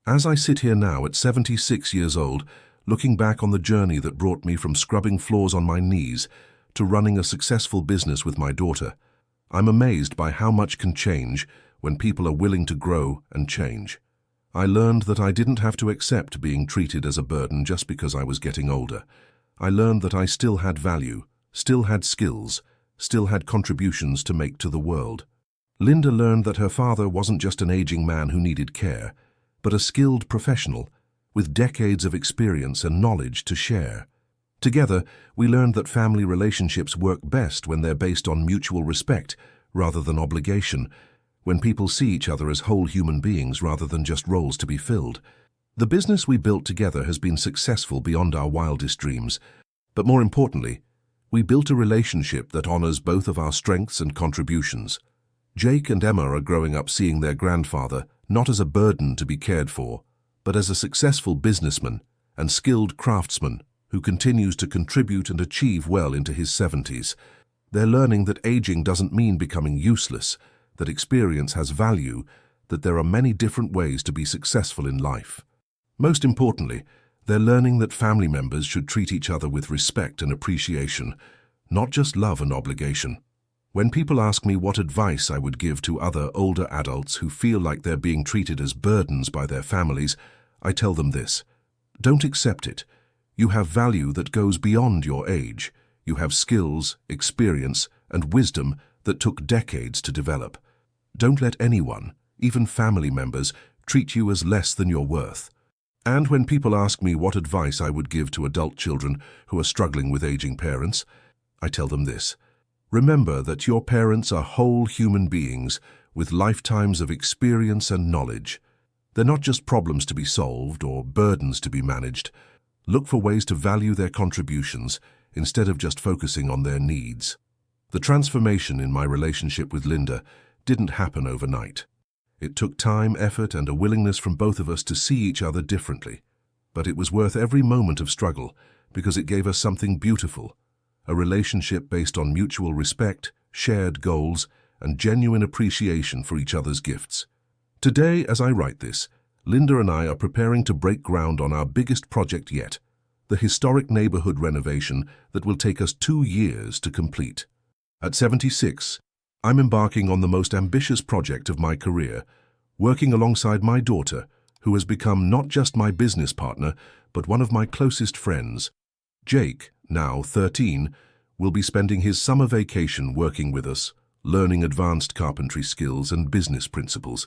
A: As I sit here now at 76 years old, looking back on the journey that brought me from scrubbing floors on my knees to running a successful business with my daughter, I'm amazed by how much can change when people are willing to grow and change. I learned that I didn't have to accept being treated as a burden just because I was getting older. I learned that I still had value, still had skills, still had contributions to make to the world. Linda learned that her father wasn't just an aging man who needed care, but a skilled professional with decades of experience and knowledge to share. Together, we learned that family relationships work best when they're based on mutual respect rather than obligation, when people see each other as whole human beings rather than just roles to be filled. The business we built together has been successful beyond our wildest dreams, but more importantly, we built a relationship that honors both of our strengths and contributions. Jake and Emma are growing up seeing their grandfather not as a burden to be cared for, but as a successful businessman and skilled craftsman who continues to contribute and achieve well into his 70s. They're learning that aging doesn't mean becoming useless, that experience has value, that there are many different ways to be successful in life. Most importantly, they're learning that family members should treat each other with respect and appreciation, not just love and obligation. When people ask me what advice I would give to other older adults who feel like they're being treated as burdens by their families, I tell them this: don't accept it. You have value that goes beyond your age. You have skills, experience, and wisdom that took decades to develop. Don't let anyone, even family members, treat you as less than your worth. And when people ask me what advice I would give to adult children who are struggling with aging parents, I tell them this: remember that your parents are whole human beings with lifetimes of experience and knowledge. They're not just problems to be solved or burdens to be managed. Look for ways to value their contributions instead of just focusing on their needs. The transformation in my relationship with Linda didn't happen overnight. It took time, effort, and a willingness from both of us to see each other differently. But it was worth every moment of struggle because it gave us something beautiful, a relationship based on mutual respect, shared goals, and genuine appreciation for each other's gifts. Today, as I write this, Linda and I are preparing to break ground on our biggest project yet, the historic neighborhood renovation that will take us 2 years to complete. At 76, I'm embarking on the most ambitious project of my career, working alongside my daughter, who has become not just my business partner, but one of my closest friends. Jake, now 13, will be spending his summer vacation working with us, learning advanced carpentry skills and business principles.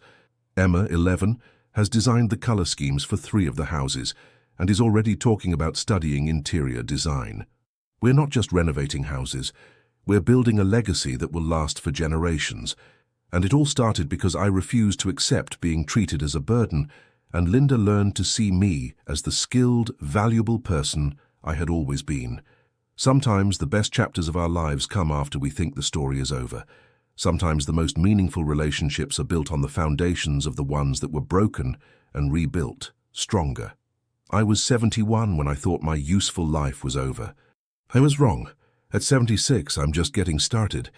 A: Emma, 11, has designed the color schemes for 3 of the houses and is already talking about studying interior design. We're not just renovating houses, we're building a legacy that will last for generations. And it all started because I refused to accept being treated as a burden, and Linda learned to see me as the skilled, valuable person I had always been. Sometimes the best chapters of our lives come after we think the story is over. Sometimes the most meaningful relationships are built on the foundations of the ones that were broken and rebuilt, stronger. I was 71 when I thought my useful life was over. I was wrong. At 76, I'm just getting started.